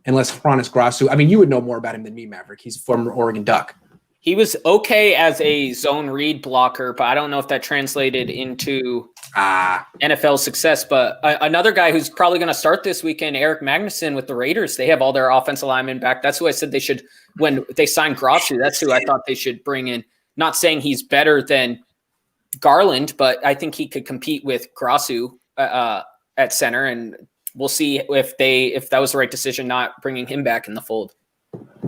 Hronis Grasu. I mean, you would know more about him than me, Maverick. He's a former Oregon Duck. He was okay as a zone read blocker, but I don't know if that translated into NFL success. But another guy who's probably going to start this weekend, Eric Magnuson with the Raiders. They have all their offensive linemen back. That's who I said they should, when they signed Grasu, that's who I thought they should bring in. Not saying he's better than Garland, but I think he could compete with Grasu at center. And we'll see if that was the right decision, not bringing him back in the fold.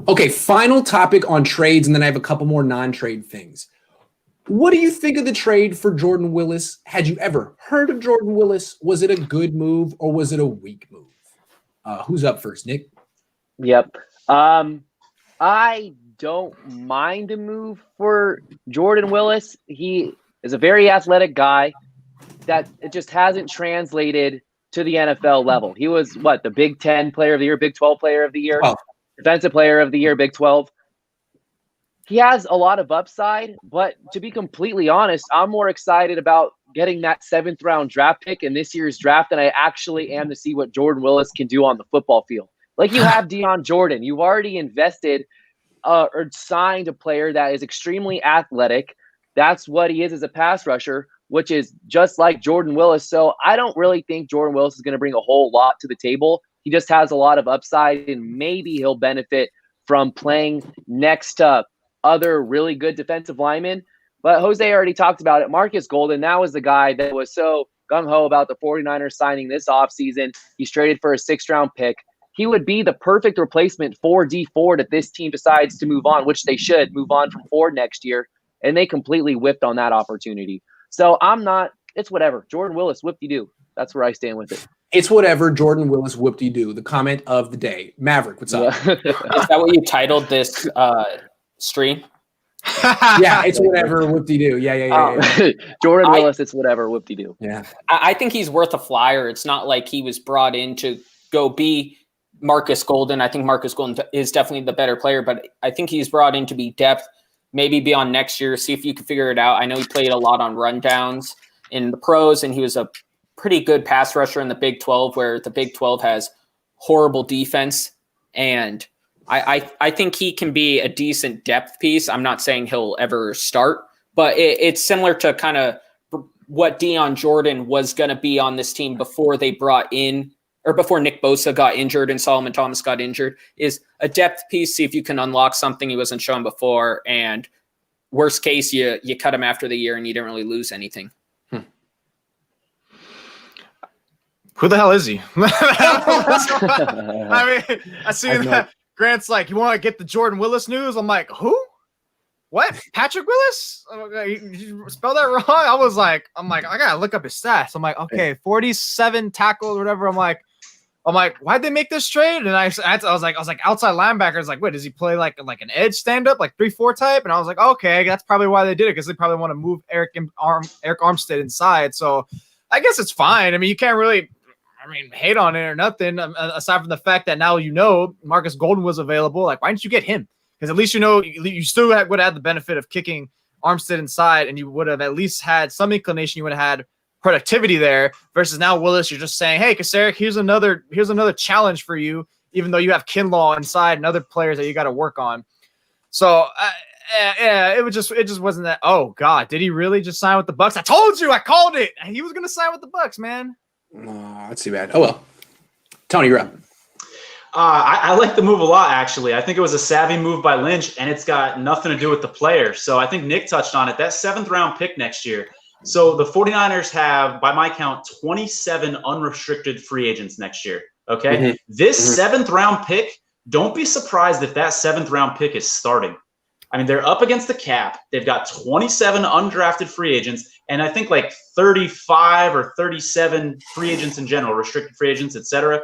Okay, final topic on trades, and then I have a couple more non-trade things. What do you think of the trade for Jordan Willis? Had you ever heard of Jordan Willis? Was it a good move or was it a weak move? Who's up first, Nick? Yep. I don't mind a move for Jordan Willis. He is a very athletic guy that it just hasn't translated to the NFL level. He was the Big 10 player of the year, Big 12 player of the year. Oh. Defensive player of the year, Big 12. He has a lot of upside, but to be completely honest, I'm more excited about getting that 7th round draft pick in this year's draft than I actually am to see what Jordan Willis can do on the football field. Like, you have Deion Jordan. You've already invested or signed a player that is extremely athletic. That's what he is as a pass rusher, which is just like Jordan Willis. So I don't really think Jordan Willis is going to bring a whole lot to the table. He just has a lot of upside, and maybe he'll benefit from playing next to other really good defensive linemen. But Jose already talked about it. Marcus Golden, that was the guy that was so gung-ho about the 49ers signing this offseason. He's traded for a 6th round pick. He would be the perfect replacement for D Ford if this team decides to move on, which they should move on from Ford next year. And they completely whiffed on that opportunity. So it's whatever. Jordan Willis, whoop-de-doo. That's where I stand with it. It's whatever, Jordan Willis, whoop-de-doo. The comment of the day. Maverick, what's up? Is that what you titled this stream? Yeah, it's whatever, whoop-de-doo. Yeah. Jordan Willis, it's whatever, whoop-de-doo. Yeah. I think he's worth a flyer. It's not like he was brought in to go be Marcus Golden. I think Marcus Golden is definitely the better player, but I think he's brought in to be depth, maybe be on next year, see if you can figure it out. I know he played a lot on rundowns in the pros, and he was a pretty good pass rusher in the Big 12, where the Big 12 has horrible defense. And I think he can be a decent depth piece. I'm not saying he'll ever start, but it's similar to kind of what Deion Jordan was going to be on this team before they brought in, or before Nick Bosa got injured and Solomon Thomas got injured, is a depth piece. See if you can unlock something he wasn't shown before. And worst case, you cut him after the year and you didn't really lose anything. Who the hell is he? I mean, I see that Grant's like, you want to get the Jordan Willis news? I'm like, who? What? Patrick Willis? You spelled that wrong? I gotta look up his stats. I'm like, okay, 47 tackles, whatever. I'm like, why'd they make this trade? And I was like, outside linebacker. It's like, wait, does he play like an edge stand up, like 3-4 type? And I was like, okay, that's probably why they did it, because they probably want to move Eric Armstead inside. So I guess it's fine. I mean, you can't really, hate on it or nothing, aside from the fact that now Marcus Golden was available. Like, why didn't you get him? Because at least you still would have had the benefit of kicking Armstead inside, and you would have at least had some inclination. You would have had productivity there. Versus now Willis, you're just saying, hey, Kasaric, here's another challenge for you, even though you have Kinlaw inside and other players that you got to work on. So it just wasn't that. Oh God, did he really just sign with the Bucs? I told you, I called it. He was gonna sign with the Bucs, man. That's too bad. Oh well. Tony, you're up. I like the move a lot, actually. I think it was a savvy move by Lynch, and it's got nothing to do with the player. So I think Nick touched on it. That 7th-round pick next year. So the 49ers have, by my count, 27 unrestricted free agents next year. Okay? Mm-hmm. This 7th-round pick, don't be surprised if that 7th-round pick is starting. I mean, they're up against the cap. They've got 27 undrafted free agents, and I think like 35 or 37 free agents in general, restricted free agents, et cetera.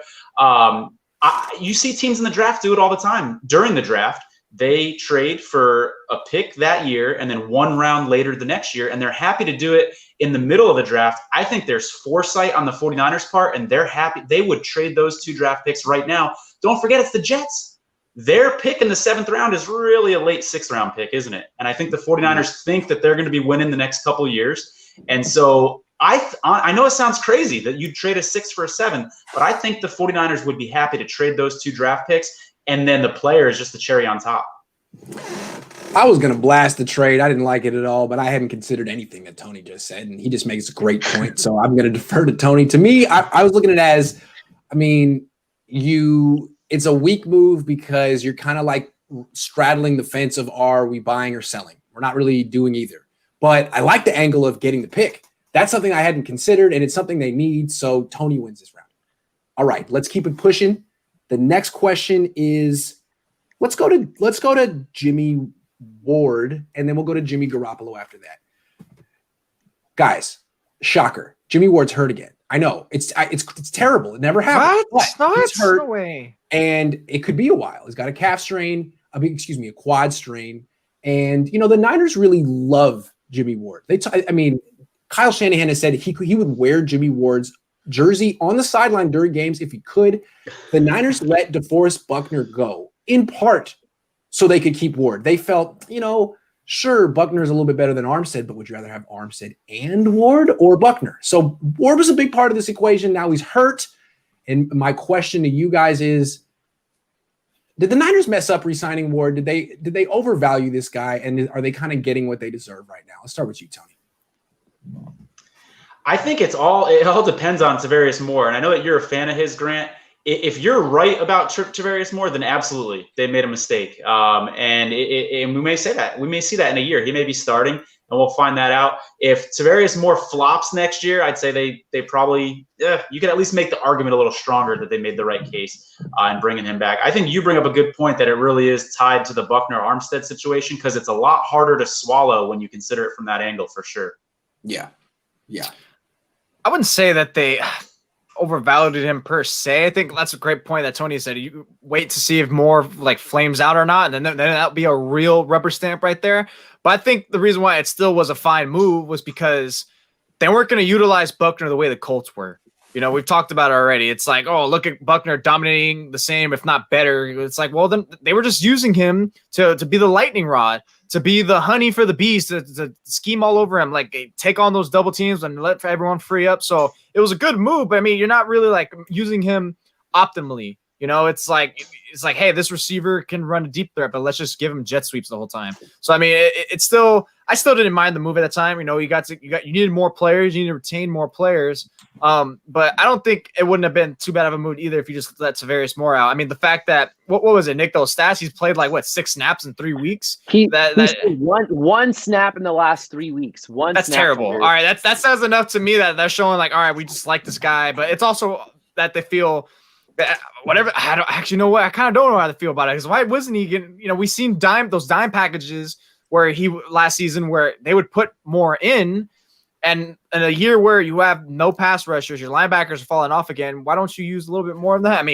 You see teams in the draft do it all the time. During the draft, they trade for a pick that year and then 1 round later the next year, and they're happy to do it in the middle of the draft. I think there's foresight on the 49ers part, and they're happy. They would trade those 2 draft picks right now. Don't forget, it's the Jets. Their pick in the 7th round is really a late 6th-round pick, isn't it? And I think the 49ers think that they're going to be winning the next couple of years. And so I know it sounds crazy that you'd trade a 6 for a 7, but I think the 49ers would be happy to trade those 2 draft picks, and then the player is just the cherry on top. I was going to blast the trade. I didn't like it at all, but I hadn't considered anything that Tony just said, and he just makes a great point. So I'm going to defer to Tony. To me, I was looking at it as, I mean, it's a weak move because you're kind of like straddling the fence of, are we buying or selling? We're not really doing either. But I like the angle of getting the pick. That's something I hadn't considered, and it's something they need. So Tony wins this round. All right, let's keep it pushing. The next question is, let's go to Jimmy Ward, and then we'll go to Jimmy Garoppolo after that. Guys, shocker. Jimmy Ward's hurt again. I know it's terrible. It never happened. What? No, he's hurt, no way. and it could be a while. He's got a calf strain. A quad strain. And the Niners really love Jimmy Ward. Kyle Shanahan has said he would wear Jimmy Ward's jersey on the sideline during games if he could. The Niners let DeForest Buckner go in part so they could keep Ward. They felt, sure, Buckner's a little bit better than Armstead, but would you rather have Armstead and Ward or Buckner? So Ward was a big part of this equation. Now he's hurt. And my question to you guys is, did the Niners mess up re-signing Ward? Did they overvalue this guy? And are they kind of getting what they deserve right now? Let's start with you, Tony. I think it all depends on Tavarius Moore. And I know that you're a fan of his, Grant. If you're right about Tavarius Moore, then absolutely they made a mistake. And we may say that. We may see that in a year. He may be starting, and we'll find that out. If Tavarius Moore flops next year, I'd say they probably you could at least make the argument a little stronger that they made the right case in bringing him back. I think you bring up a good point that it really is tied to the Buckner-Armstead situation because it's a lot harder to swallow when you consider it from that angle for sure. Yeah. I wouldn't say that they overvalued him per se. I think that's a great point that Tony said. You wait to see if Moore flames out or not, and then that'll be a real rubber stamp right there. But I think the reason why it still was a fine move was because they weren't going to utilize Buckner the way the Colts were. We've talked about it already. It's like, oh, look at Buckner dominating the same, if not better. It's like, well, then they were just using him to be the lightning rod, to be the honey for the beast, to scheme all over him, take on those double teams and let everyone free up. So it was a good move, but you're not really using him optimally. It's like, hey, this receiver can run a deep threat, but let's just give him jet sweeps the whole time. So I still didn't mind the move at the time. You needed more players, you need to retain more players. But I don't think it wouldn't have been too bad of a move either if you just let Tavarius Moore out. The fact that what was it, Nick? Those stats, he's played 6 snaps in 3 weeks. He's one snap in the last 3 weeks. That's terrible. All right, that says enough to me that they're showing all right, we just like this guy. But it's also that they feel. Whatever. I don't actually know what I kind of don't know how to feel about it because why wasn't he getting? We've seen those dime packages where last season where they would put more in, and in a year where you have no pass rushers, your linebackers are falling off again. Why don't you use a little bit more of that?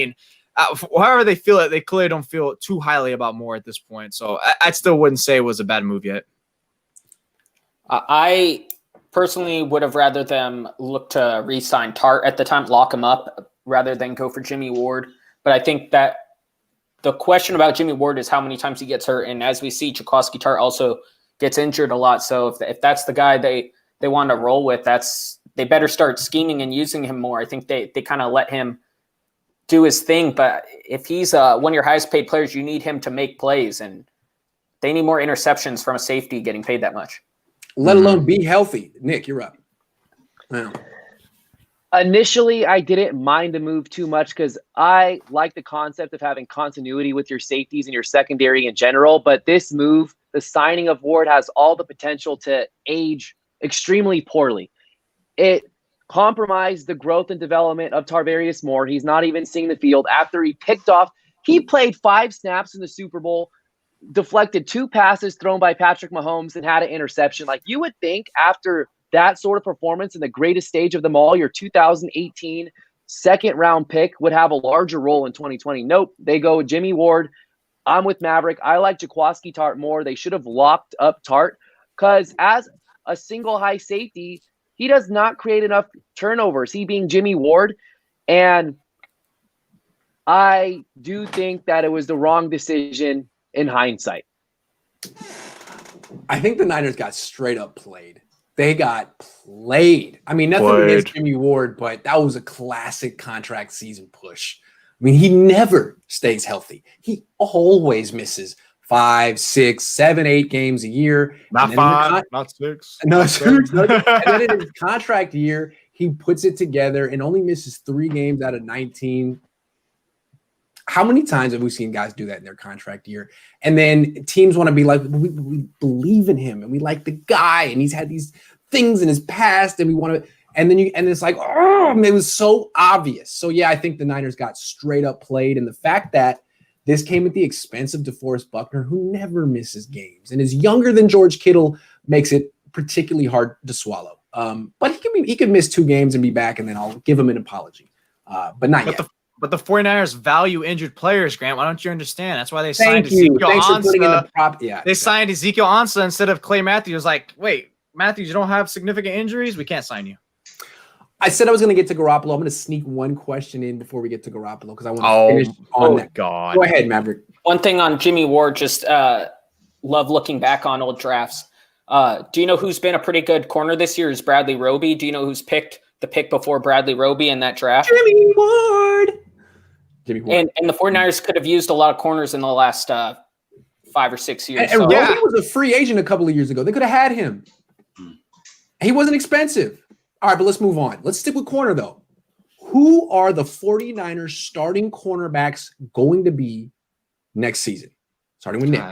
However they feel it, they clearly don't feel too highly about Moore at this point. So I still wouldn't say it was a bad move yet. I personally would have rather them look to re-sign Tart at the time, lock him up, rather than go for Jimmy Ward. But I think that the question about Jimmy Ward is how many times he gets hurt. And as we see, Jaquiski Tart also gets injured a lot. So if that's the guy they want to roll with, they better start scheming and using him more. I think they kind of let him do his thing. But if he's one of your highest paid players, you need him to make plays. And they need more interceptions from a safety getting paid that much. Let alone be healthy. Nick, you're up. Wow. Initially, I didn't mind the move too much because I like the concept of having continuity with your safeties and your secondary in general. But this move, the signing of Ward, has all the potential to age extremely poorly. It compromised the growth and development of Tarvarius Moore. He's not even seeing the field after he picked off. He played 5 snaps in the Super Bowl, deflected 2 passes thrown by Patrick Mahomes, and had an interception. Like, you would think after that sort of performance in the greatest stage of them all, your 2018 second-round pick would have a larger role in 2020. Nope, they go with Jimmy Ward. I'm with Maverick. I like Jaquiski Tartt more. They should have locked up Tartt because as a single high safety, he does not create enough turnovers, he being Jimmy Ward. And I do think that it was the wrong decision in hindsight. I think the Niners got straight up played. They got played. I mean, nothing against Jimmy Ward, but that was a classic contract season push. I mean, he never stays healthy. He always misses 5, 6, 7, 8 games a year. Not 5, not 6. No, 6. And then in his contract year, he puts it together and only misses 3 games out of 19. How many times have we seen guys do that in their contract year? And then teams want to be like, we believe in him and we like the guy and he's had these things in his past and we want to, and it's like, oh, it was so obvious. So yeah, I think the Niners got straight up played. And the fact that this came at the expense of DeForest Buckner, who never misses games and is younger than George Kittle, makes it particularly hard to swallow. But he could miss 2 games and be back, and then I'll give him an apology. But not yet. But the 49ers value injured players, Grant. Why don't you understand? That's why they signed Ezekiel Ansah. They signed Ezekiel Ansah instead of Clay Matthews. Like, wait, Matthews, you don't have significant injuries? We can't sign you. I said I was going to get to Garoppolo. I'm going to sneak one question in before we get to Garoppolo because I want to finish on that. God. Go ahead, Maverick. One thing on Jimmy Ward, just love looking back on old drafts. Do you know who's been a pretty good corner this year is Bradley Roby? Do you know who's picked the pick before Bradley Roby in that draft? Jimmy Ward. And the 49ers could have used a lot of corners in the last 5 or 6 years. And Roby was a free agent a couple of years ago. They could have had him. He wasn't expensive. All right, but let's move on. Let's stick with corner, though. Who are the 49ers starting cornerbacks going to be next season? Starting with Nick.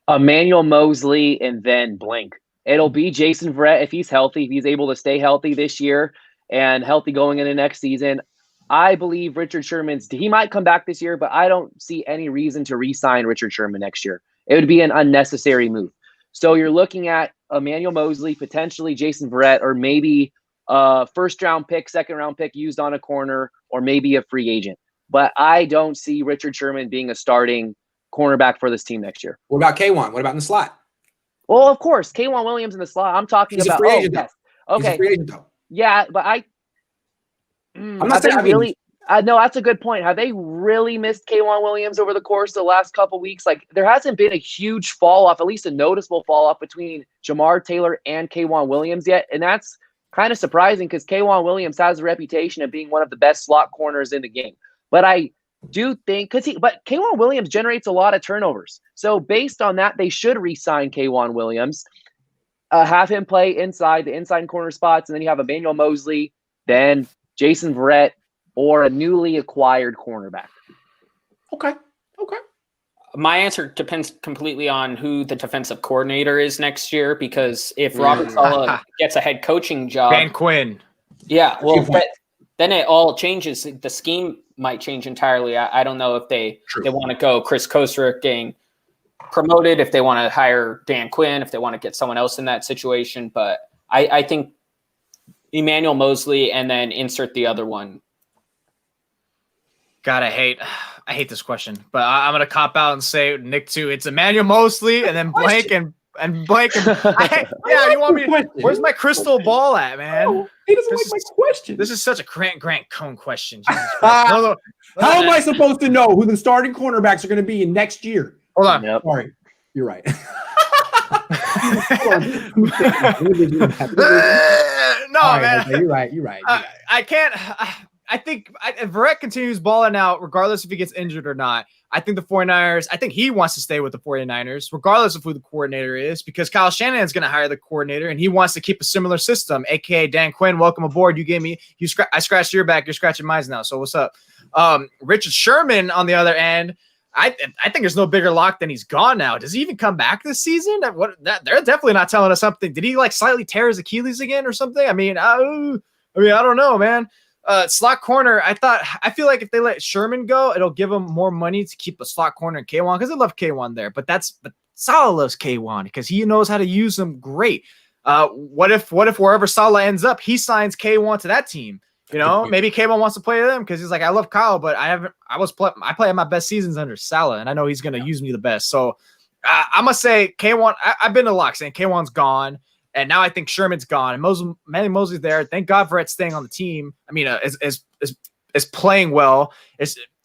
Emmanuel Mosley and then blank. It'll be Jason Verrett if he's healthy, if he's able to stay healthy this year and healthy going into next season. I believe Richard he might come back this year, but I don't see any reason to re-sign Richard Sherman next year. It would be an unnecessary move. So you're looking at Emmanuel Mosley, potentially Jason Verrett, or maybe a first-round pick, second-round pick used on a corner, or maybe a free agent. But I don't see Richard Sherman being a starting cornerback for this team next year. What about K1? What about in the slot? Well, of course, Kayla Williams in the slot. I'm talking He's about. A free agent, yes. Okay. He's a free agent, though. Yeah, but I'm not saying really. No, that's a good point. Have they really missed Kayla Williams over the course of the last couple weeks? Like, there hasn't been a huge fall off, at least a noticeable fall off between Jamar Taylor and Kayla Williams yet, and that's kind of surprising because Kayla Williams has a reputation of being one of the best slot corners in the game. But I do think but Kayla Williams generates a lot of turnovers, so based on that, they should re-sign Kayla Williams, have him play inside the inside corner spots, and then you have Emmanuel Mosley, then Jason Verrett, or a newly acquired cornerback. Okay. My answer depends completely on who the defensive coordinator is next year, because if Robert Saleh gets a head coaching job, Dan Quinn. Yeah, well, then it all changes. The scheme might change entirely. I don't know if they want to go Chris Kosterick getting promoted, if they want to hire Dan Quinn, if they want to get someone else in that situation. But I think Emmanuel Mosley and then insert the other one. God, I hate this question, but I'm gonna cop out and say Nick too. It's Emmanuel Mosley and then blank and blank. You want me? Where's my crystal ball at, man? Oh, he doesn't like my question. This is such a Grant Cohn question. How am I supposed to know who the starting cornerbacks are going to be in next year? Hold on. Yep. Sorry, you're right. No, man. You're right. I I think if Verrett continues balling out, regardless if he gets injured or not, I think the 49ers, I think he wants to stay with the 49ers, regardless of who the coordinator is, because Kyle Shanahan is going to hire the coordinator, and he wants to keep a similar system, a.k.a. Dan Quinn, welcome aboard. I scratched your back. You're scratching mine now, so what's up? Richard Sherman, on the other end, I think there's no bigger lock than he's gone now. Does he even come back this season? They're definitely not telling us something. Did he slightly tear his Achilles again or something? I mean, I don't know, man. Slot corner, I feel like if they let Sherman go, it'll give them more money to keep a slot corner in K1 because I love K1 there. But Saleh loves K1 because he knows how to use them great. What if wherever Saleh ends up, he signs K1 to that team? You know, maybe K1 wants to play them because he's like, I love Kyle, but I play my best seasons under Saleh, and I know he's going to use me the best. So I'm going to say K1. I've been to lock saying K1's gone, and now I think Sherman's gone, and Manny Mosley's there. Thank God for it staying on the team. I mean, is playing well.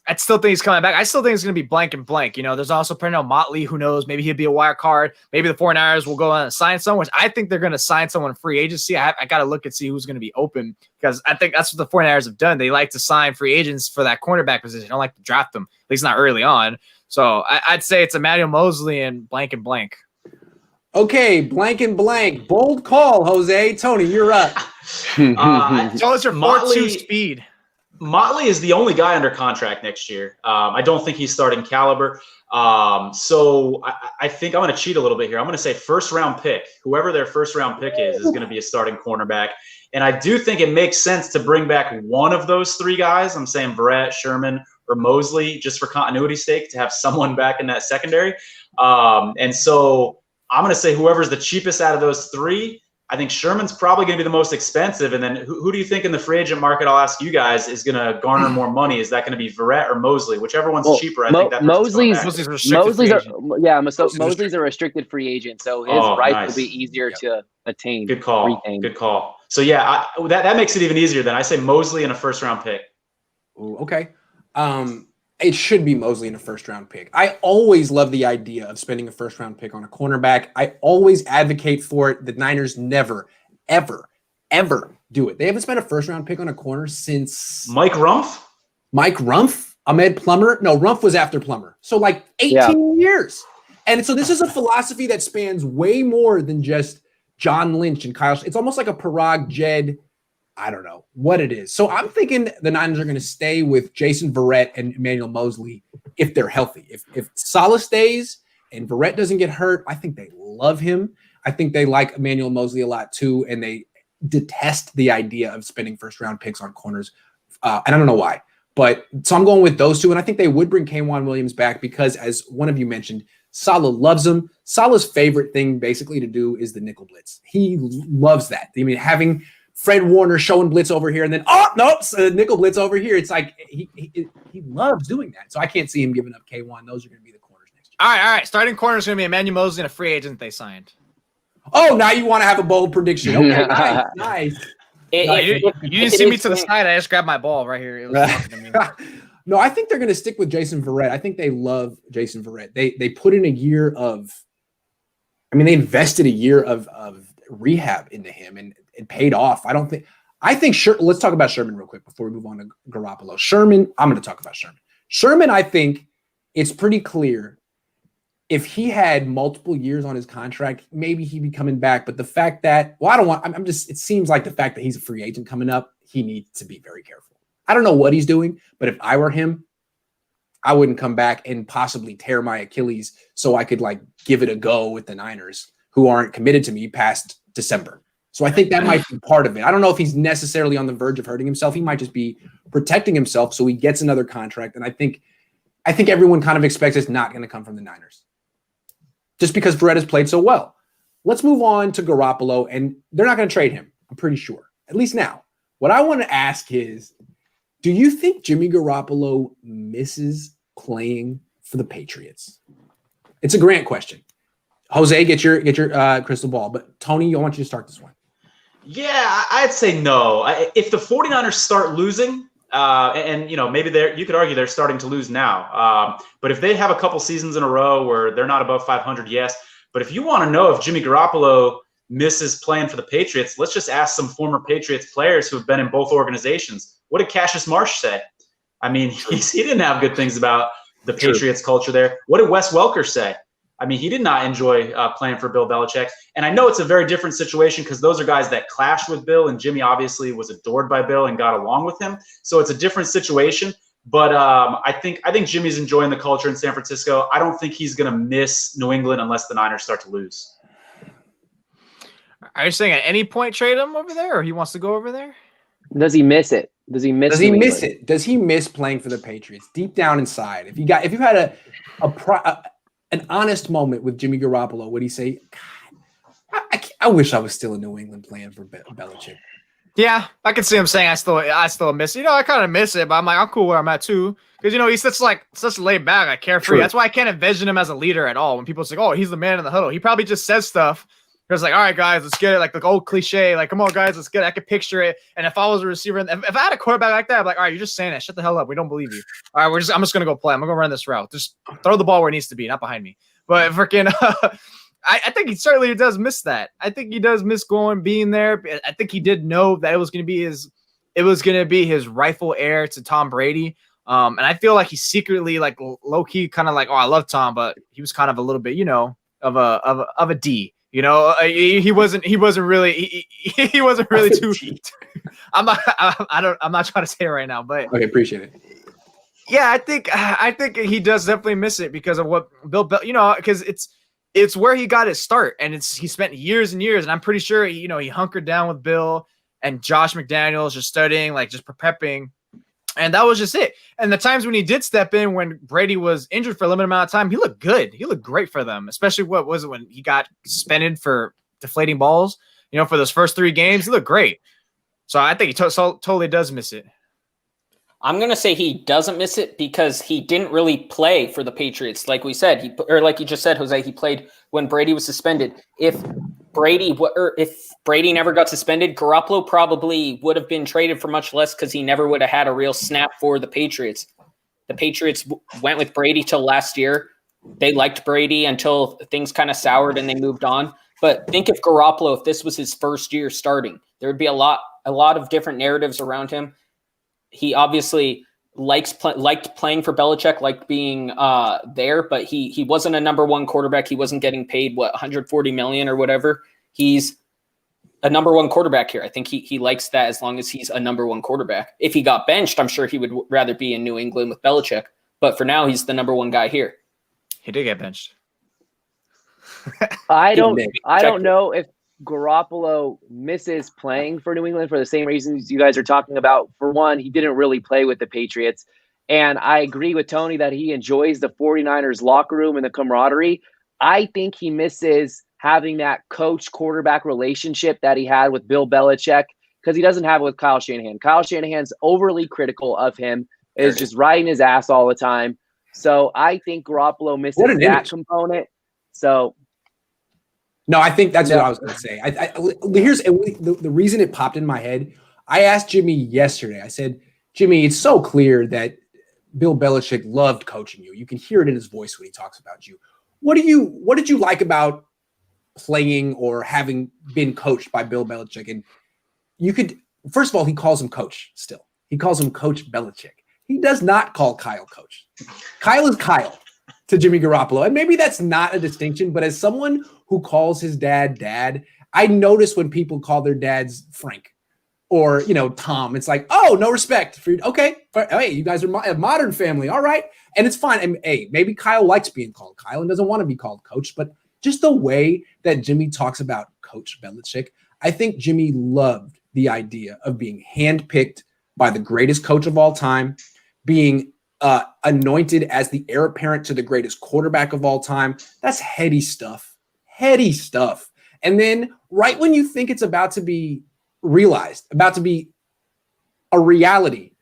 I still think he's coming back. I still think it's going to be blank and blank. You know, there's also Pernell Motley. Who knows? Maybe he'll be a wild card. Maybe the 49ers will go out and sign someone, which I think they're going to sign someone in free agency. I got to look and see who's going to be open because I think that's what the 49ers have done. They like to sign free agents for that cornerback position. They don't like to draft them, at least not early on. So I'd say it's Emmanuel Mosley and blank and blank. Okay, blank and blank. Bold call, Jose. Tony, you're up. So it's your 4.2 speed. Motley is the only guy under contract next year. I don't think he's starting caliber. So I think I'm going to cheat a little bit here. I'm going to say first-round pick. Whoever their first-round pick is going to be a starting cornerback. And I do think it makes sense to bring back one of those three guys. I'm saying Verrett, Sherman, or Mosley, just for continuity's sake, to have someone back in that secondary. And so I'm going to say whoever's the cheapest out of those three. I think Sherman's probably going to be the most expensive. And then who do you think in the free agent market, I'll ask you guys, is going to garner more money? Is that going to be Verrett or Mosley? Whichever one's cheaper, I think that Mosley's Mosley's a restricted free agent, so his rights will be easier to attain. Good call. Retain. Good call. So, yeah, that makes it even easier then. I say Mosley and a first-round pick. Ooh, okay. It should be Mosley in a first-round pick. I always love the idea of spending a first-round pick on a cornerback. I always advocate for it. The Niners never, ever, ever do it. They haven't spent a first-round pick on a corner since Mike Rumph? Ahmed Plummer. No, Rumph was after Plummer. So 18 years. And so this is a philosophy that spans way more than just John Lynch and Kyle. It's almost like a Parag Jed. I don't know what it is. So I'm thinking the Niners are going to stay with Jason Verrett and Emmanuel Mosley if they're healthy. If Saleh stays and Verrett doesn't get hurt, I think they love him. I think they like Emmanuel Mosley a lot too, and they detest the idea of spending first-round picks on corners. And I don't know why. But so I'm going with those two, and I think they would bring Kayla Williams back because, as one of you mentioned, Saleh loves him. Saleh's favorite thing basically to do is the nickel blitz. He loves that. I mean, having Fred Warner showing blitz over here and then, nickel blitz over here. It's like he loves doing that. So I can't see him giving up K1. Those are going to be the corners next year. All right. Starting corner is going to be Emmanuel Mosley and a free agent they signed. Oh, now you want to have a bold prediction. Okay, nice. You didn't see me to the side. I just grabbed my ball right here. It was talking to me. No, I think they're going to stick with Jason Verrett. I think they love Jason Verrett. They put in a year of – they invested a year of rehab into him, and it paid off. Let's talk about Sherman real quick before we move on to Garoppolo. Sherman, I'm going to talk about Sherman. Sherman, I think it's pretty clear if he had multiple years on his contract, maybe he'd be coming back. But the fact that, it seems like the fact that he's a free agent coming up, he needs to be very careful. I don't know what he's doing, but if I were him, I wouldn't come back and possibly tear my Achilles so I could give it a go with the Niners, who aren't committed to me past December. So I think that might be part of it. I don't know if he's necessarily on the verge of hurting himself. He might just be protecting himself so he gets another contract. And I think everyone kind of expects it's not going to come from the Niners just because Verrett has played so well. Let's move on to Garoppolo, and they're not going to trade him, I'm pretty sure, at least now. What I want to ask is, do you think Jimmy Garoppolo misses playing for the Patriots? It's a Grant question. Jose, get your crystal ball. But Tony, I want you to start this one. Yeah, I'd say no. If the 49ers start losing, and maybe you could argue they're starting to lose now. But if they have a couple seasons in a row where they're not above 500, yes. But if you want to know if Jimmy Garoppolo misses playing for the Patriots. Let's just ask some former Patriots players who have been in both organizations. What did Cassius Marsh say? I mean, he didn't have good things about the Patriots culture there. What did Wes Welker say? I mean, he did not enjoy playing for Bill Belichick. And I know it's a very different situation because those are guys that clashed with Bill, and Jimmy obviously was adored by Bill and got along with him. So it's a different situation. But I think Jimmy's enjoying the culture in San Francisco. I don't think he's going to miss New England unless the Niners start to lose. Are you saying at any point trade him over there, or he wants to go over there? Does he miss it? Does he miss it? Does he miss playing for the Patriots deep down inside? If you had an honest moment with Jimmy Garoppolo, would he say, God, I wish I was still in New England playing for Belichick? Yeah, I can see him saying I still miss it. I kind of miss it, but I'm like, I'm cool where I'm at too. Because he's such laid back, like carefree. True. That's why I can't envision him as a leader at all. When people say, "Oh, he's the man in the huddle," he probably just says stuff. It's like, all right, guys, let's get it. Like the old cliche, like, come on, guys, let's get it. I could picture it. And if I was a receiver, if I had a quarterback like that, I'm like, all right, you're just saying that. Shut the hell up. We don't believe you. All right, I'm just gonna go play. I'm gonna go run this route. Just throw the ball where it needs to be, not behind me. But freaking, I think he certainly does miss that. I think he does miss being there. I think he did know that it was gonna be his rightful heir to Tom Brady. And I feel like he's secretly like low key, kind of like, oh, I love Tom, but he was kind of a little bit, of a D. He wasn't really too. I'm not trying to say it right now, but okay, appreciate it. Yeah, I think he does definitely miss it because of what Bill, because it's where he got his start, and he spent years and years, and I'm pretty sure he hunkered down with Bill and Josh McDaniels, just studying, like just prepping. And that was just it. And the times when he did step in, when Brady was injured for a limited amount of time, he looked good. He looked great for them, especially what was it when he got suspended for deflating balls, for those first 3 games. He looked great. So I think he totally does miss it. I'm going to say he doesn't miss it because he didn't really play for the Patriots. Like we said, like you just said, Jose, he played when Brady was suspended. If Brady never got suspended, Garoppolo probably would have been traded for much less because he never would have had a real snap for the Patriots. The Patriots went with Brady till last year. They liked Brady until things kind of soured and they moved on. But think if Garoppolo, if this was his first year starting, there would be a lot of different narratives around him. He obviously liked playing for Belichick, liked being there, but he wasn't a number one quarterback. He wasn't getting paid $140 million or whatever. He's a number one quarterback here. I think he likes that as long as he's a number one quarterback. If he got benched, I'm sure he would rather be in New England with Belichick. But for now, he's the number one guy here. He did get benched. I don't know if Garoppolo misses playing for New England for the same reasons you guys are talking about. For one, he didn't really play with the Patriots. And I agree with Tony that he enjoys the 49ers locker room and the camaraderie. I think he misses having that coach-quarterback relationship that he had with Bill Belichick because he doesn't have it with Kyle Shanahan. Kyle Shanahan's overly critical of him, is just riding his ass all the time. So I think Garoppolo misses that component. So no, I think that's what I was going to say. Here's the reason it popped in my head. I asked Jimmy yesterday. I said, Jimmy, it's so clear that Bill Belichick loved coaching you. You can hear it in his voice when he talks about you. What did you like about playing or having been coached by Bill Belichick? And you could, first of all, he calls him coach still. He calls him Coach Belichick. He does not call Kyle coach. Kyle is Kyle to Jimmy Garoppolo. And maybe that's not a distinction, but as someone who calls his dad, I notice when people call their dads Frank or, Tom, it's like, oh, no respect for you. Okay. Hey, you guys are a modern family. All right. And it's fine. And hey, maybe Kyle likes being called Kyle and doesn't want to be called coach, but just the way that Jimmy talks about Coach Belichick, I think Jimmy loved the idea of being handpicked by the greatest coach of all time, being anointed as the heir apparent to the greatest quarterback of all time. That's heady stuff. And then right when you think it's about to be realized, about to be a reality,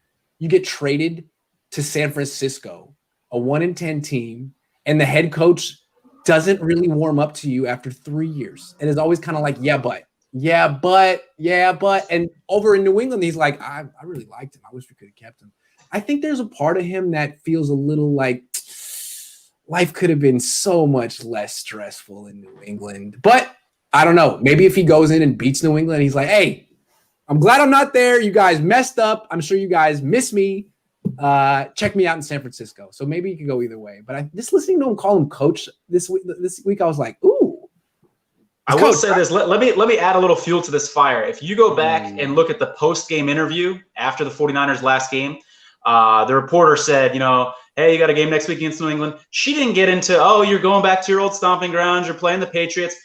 you get traded to San Francisco, a 1-10 team, and the head coach doesn't really warm up to you after 3 years. And is always kind of like, yeah, but. And over in New England, he's like, I really liked him. I wish we could have kept him. I think there's a part of him that feels a little like life could have been so much less stressful in New England. But I don't know. Maybe if he goes in and beats New England, he's like, hey, I'm glad I'm not there. You guys messed up. I'm sure you guys miss me. Check me out in San Francisco. So maybe you could go either way. But just listening to him call him coach this week, I was like, ooh. I will say this. Let me add a little fuel to this fire. If you go back and look at the post-game interview after the 49ers last game, the reporter said, hey, you got a game next week against New England. She didn't get into, you're going back to your old stomping grounds. You're playing the Patriots.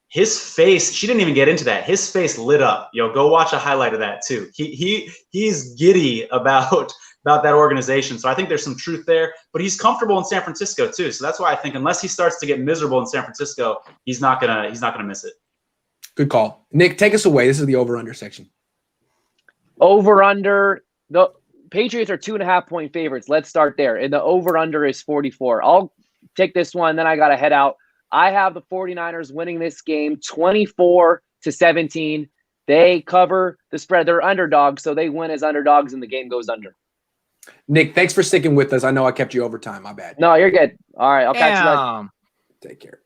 His face, she didn't even get into that. His face lit up. Go watch a highlight of that too. He's giddy about that organization. So I think there's some truth there. But he's comfortable in San Francisco too. So that's why I think unless he starts to get miserable in San Francisco, he's not gonna miss it. Good call. Nick, take us away. This is the over-under section. Over-under. The Patriots are 2.5-point favorites. Let's start there. And the over-under is 44. I'll take this one, then I got to head out. I have the 49ers winning this game 24-17. They cover the spread. They're underdogs, so they win as underdogs, and the game goes under. Nick, thanks for sticking with us. I know I kept you overtime. My bad. No, you're good. All right, I'll catch you later. Take care.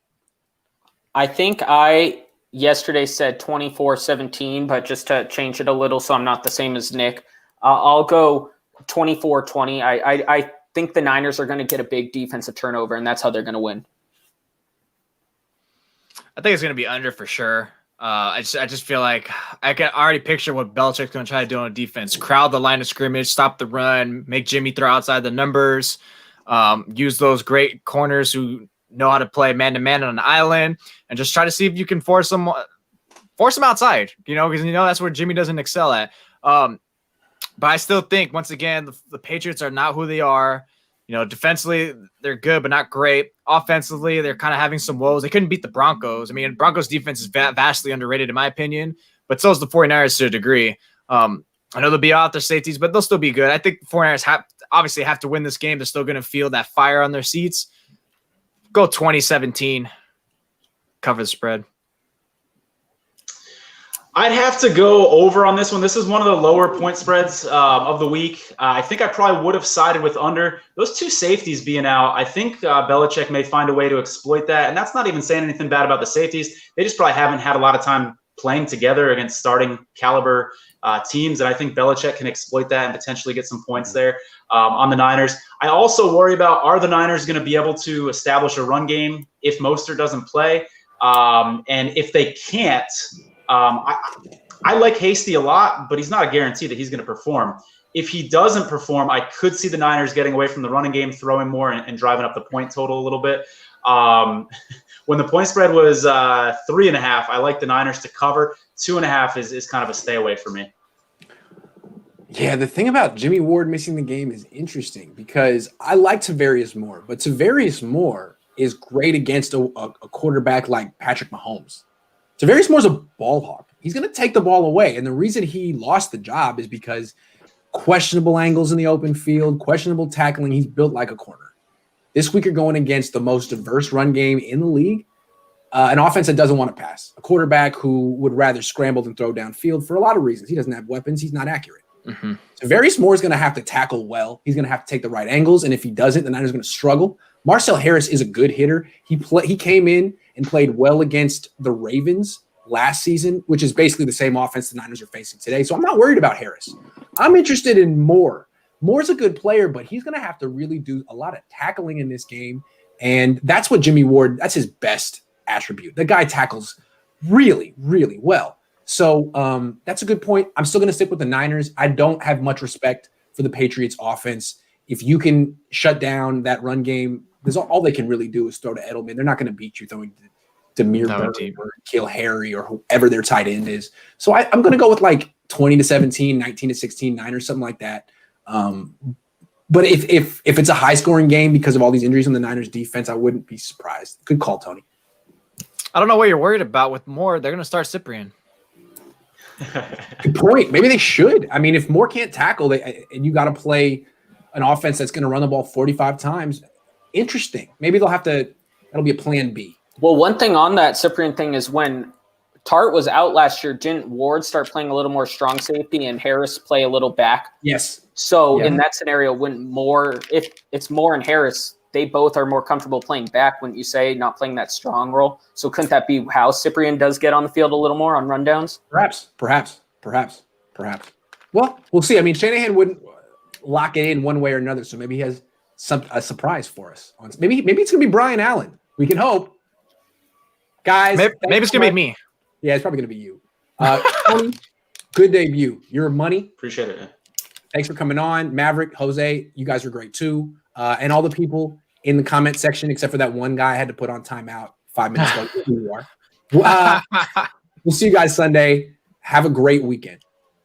I think I yesterday said 24-17, but just to change it a little so I'm not the same as Nick, I'll go 24-20. I think the Niners are going to get a big defensive turnover, and that's how they're going to win. I think it's going to be under for sure. I just feel like I can already picture what Belichick's going to try to do on defense. Crowd the line of scrimmage, stop the run, make Jimmy throw outside the numbers, use those great corners who know how to play man-to-man on an island, and just try to see if you can force them outside, because that's where Jimmy doesn't excel at. But I still think, once again, the Patriots are not who they are. Defensively, they're good, but not great. Offensively, they're kind of having some woes. They couldn't beat the Broncos. I mean, Broncos defense is vastly underrated in my opinion, but so is the 49ers to a degree. I know they'll be out their safeties, but they'll still be good. I think the 49ers obviously have to win this game. They're still going to feel that fire on their seats. Go 2017. Cover the spread. I'd have to go over on this one. This is one of the lower point spreads of the week. I think I probably would have sided with under. Those two safeties being out, I think Belichick may find a way to exploit that. And that's not even saying anything bad about the safeties. They just probably haven't had a lot of time playing together against starting caliber teams. And I think Belichick can exploit that and potentially get some points there on the Niners. I also worry about, are the Niners going to be able to establish a run game if Mostert doesn't play? And if they can't, I like Hasty a lot, but he's not a guarantee that he's going to perform. If he doesn't perform, I could see the Niners getting away from the running game, throwing more, and driving up the point total a little bit. When the point spread was 3.5, I like the Niners to cover. 2.5 is kind of a stay away for me. Yeah, the thing about Jimmy Ward missing the game is interesting because I like Tavarius Moore, but Tavarius Moore is great against a quarterback like Patrick Mahomes. Tavarius Moore's a ball hawk. He's going to take the ball away. And the reason he lost the job is because questionable angles in the open field, questionable tackling. He's built like a corner. This week you're going against the most diverse run game in the league, an offense that doesn't want to pass, a quarterback who would rather scramble than throw downfield for a lot of reasons. He doesn't have weapons. He's not accurate. Mm-hmm. Tavarius Moore is going to have to tackle well. He's going to have to take the right angles. And if he doesn't, the Niners are going to struggle. Marcel Harris is a good hitter. He came in and played well against the Ravens last season, which is basically the same offense the Niners are facing today. So I'm not worried about Harris. I'm interested in Moore. Moore's a good player, but he's going to have to really do a lot of tackling in this game. And that's what Jimmy Ward, that's his best attribute. The guy tackles really, really well. So that's a good point. I'm still going to stick with the Niners. I don't have much respect for the Patriots offense. If you can shut down that run game, because all they can really do is throw to Edelman. They're not going to beat you throwing to Demir or Kill Harry or whoever their tight end is. So I'm going to go with like 20-17, 19-16 Niners, something like that. But if it's a high scoring game because of all these injuries on the Niners defense, I wouldn't be surprised. Good call, Tony. I don't know what you're worried about with Moore. They're going to start Cyprien. Good point. Maybe they should. I mean, if Moore can't tackle, and you got to play an offense that's going to run the ball 45 times, interesting. Maybe that'll be a plan B. Well, one thing on that Cyprien thing is when Tart was out last year, didn't Ward start playing a little more strong safety and Harris play a little back? Yes. So in that scenario, if it's Moore and Harris, they both are more comfortable playing back, wouldn't you say, not playing that strong role? So couldn't that be how Cyprien does get on the field a little more on rundowns? Perhaps. Well, we'll see. I mean, Shanahan wouldn't lock it in one way or another, so maybe he has a surprise for us. Maybe it's going to be Brian Allen. We can hope. Guys. Maybe it's going to be me. Yeah, it's probably going to be you. Tony, good debut. Your money. Appreciate it. Thanks for coming on. Maverick, Jose, you guys are great too. And all the people in the comment section, except for that one guy I had to put on timeout 5 minutes ago. You are. We'll see you guys Sunday. Have a great weekend.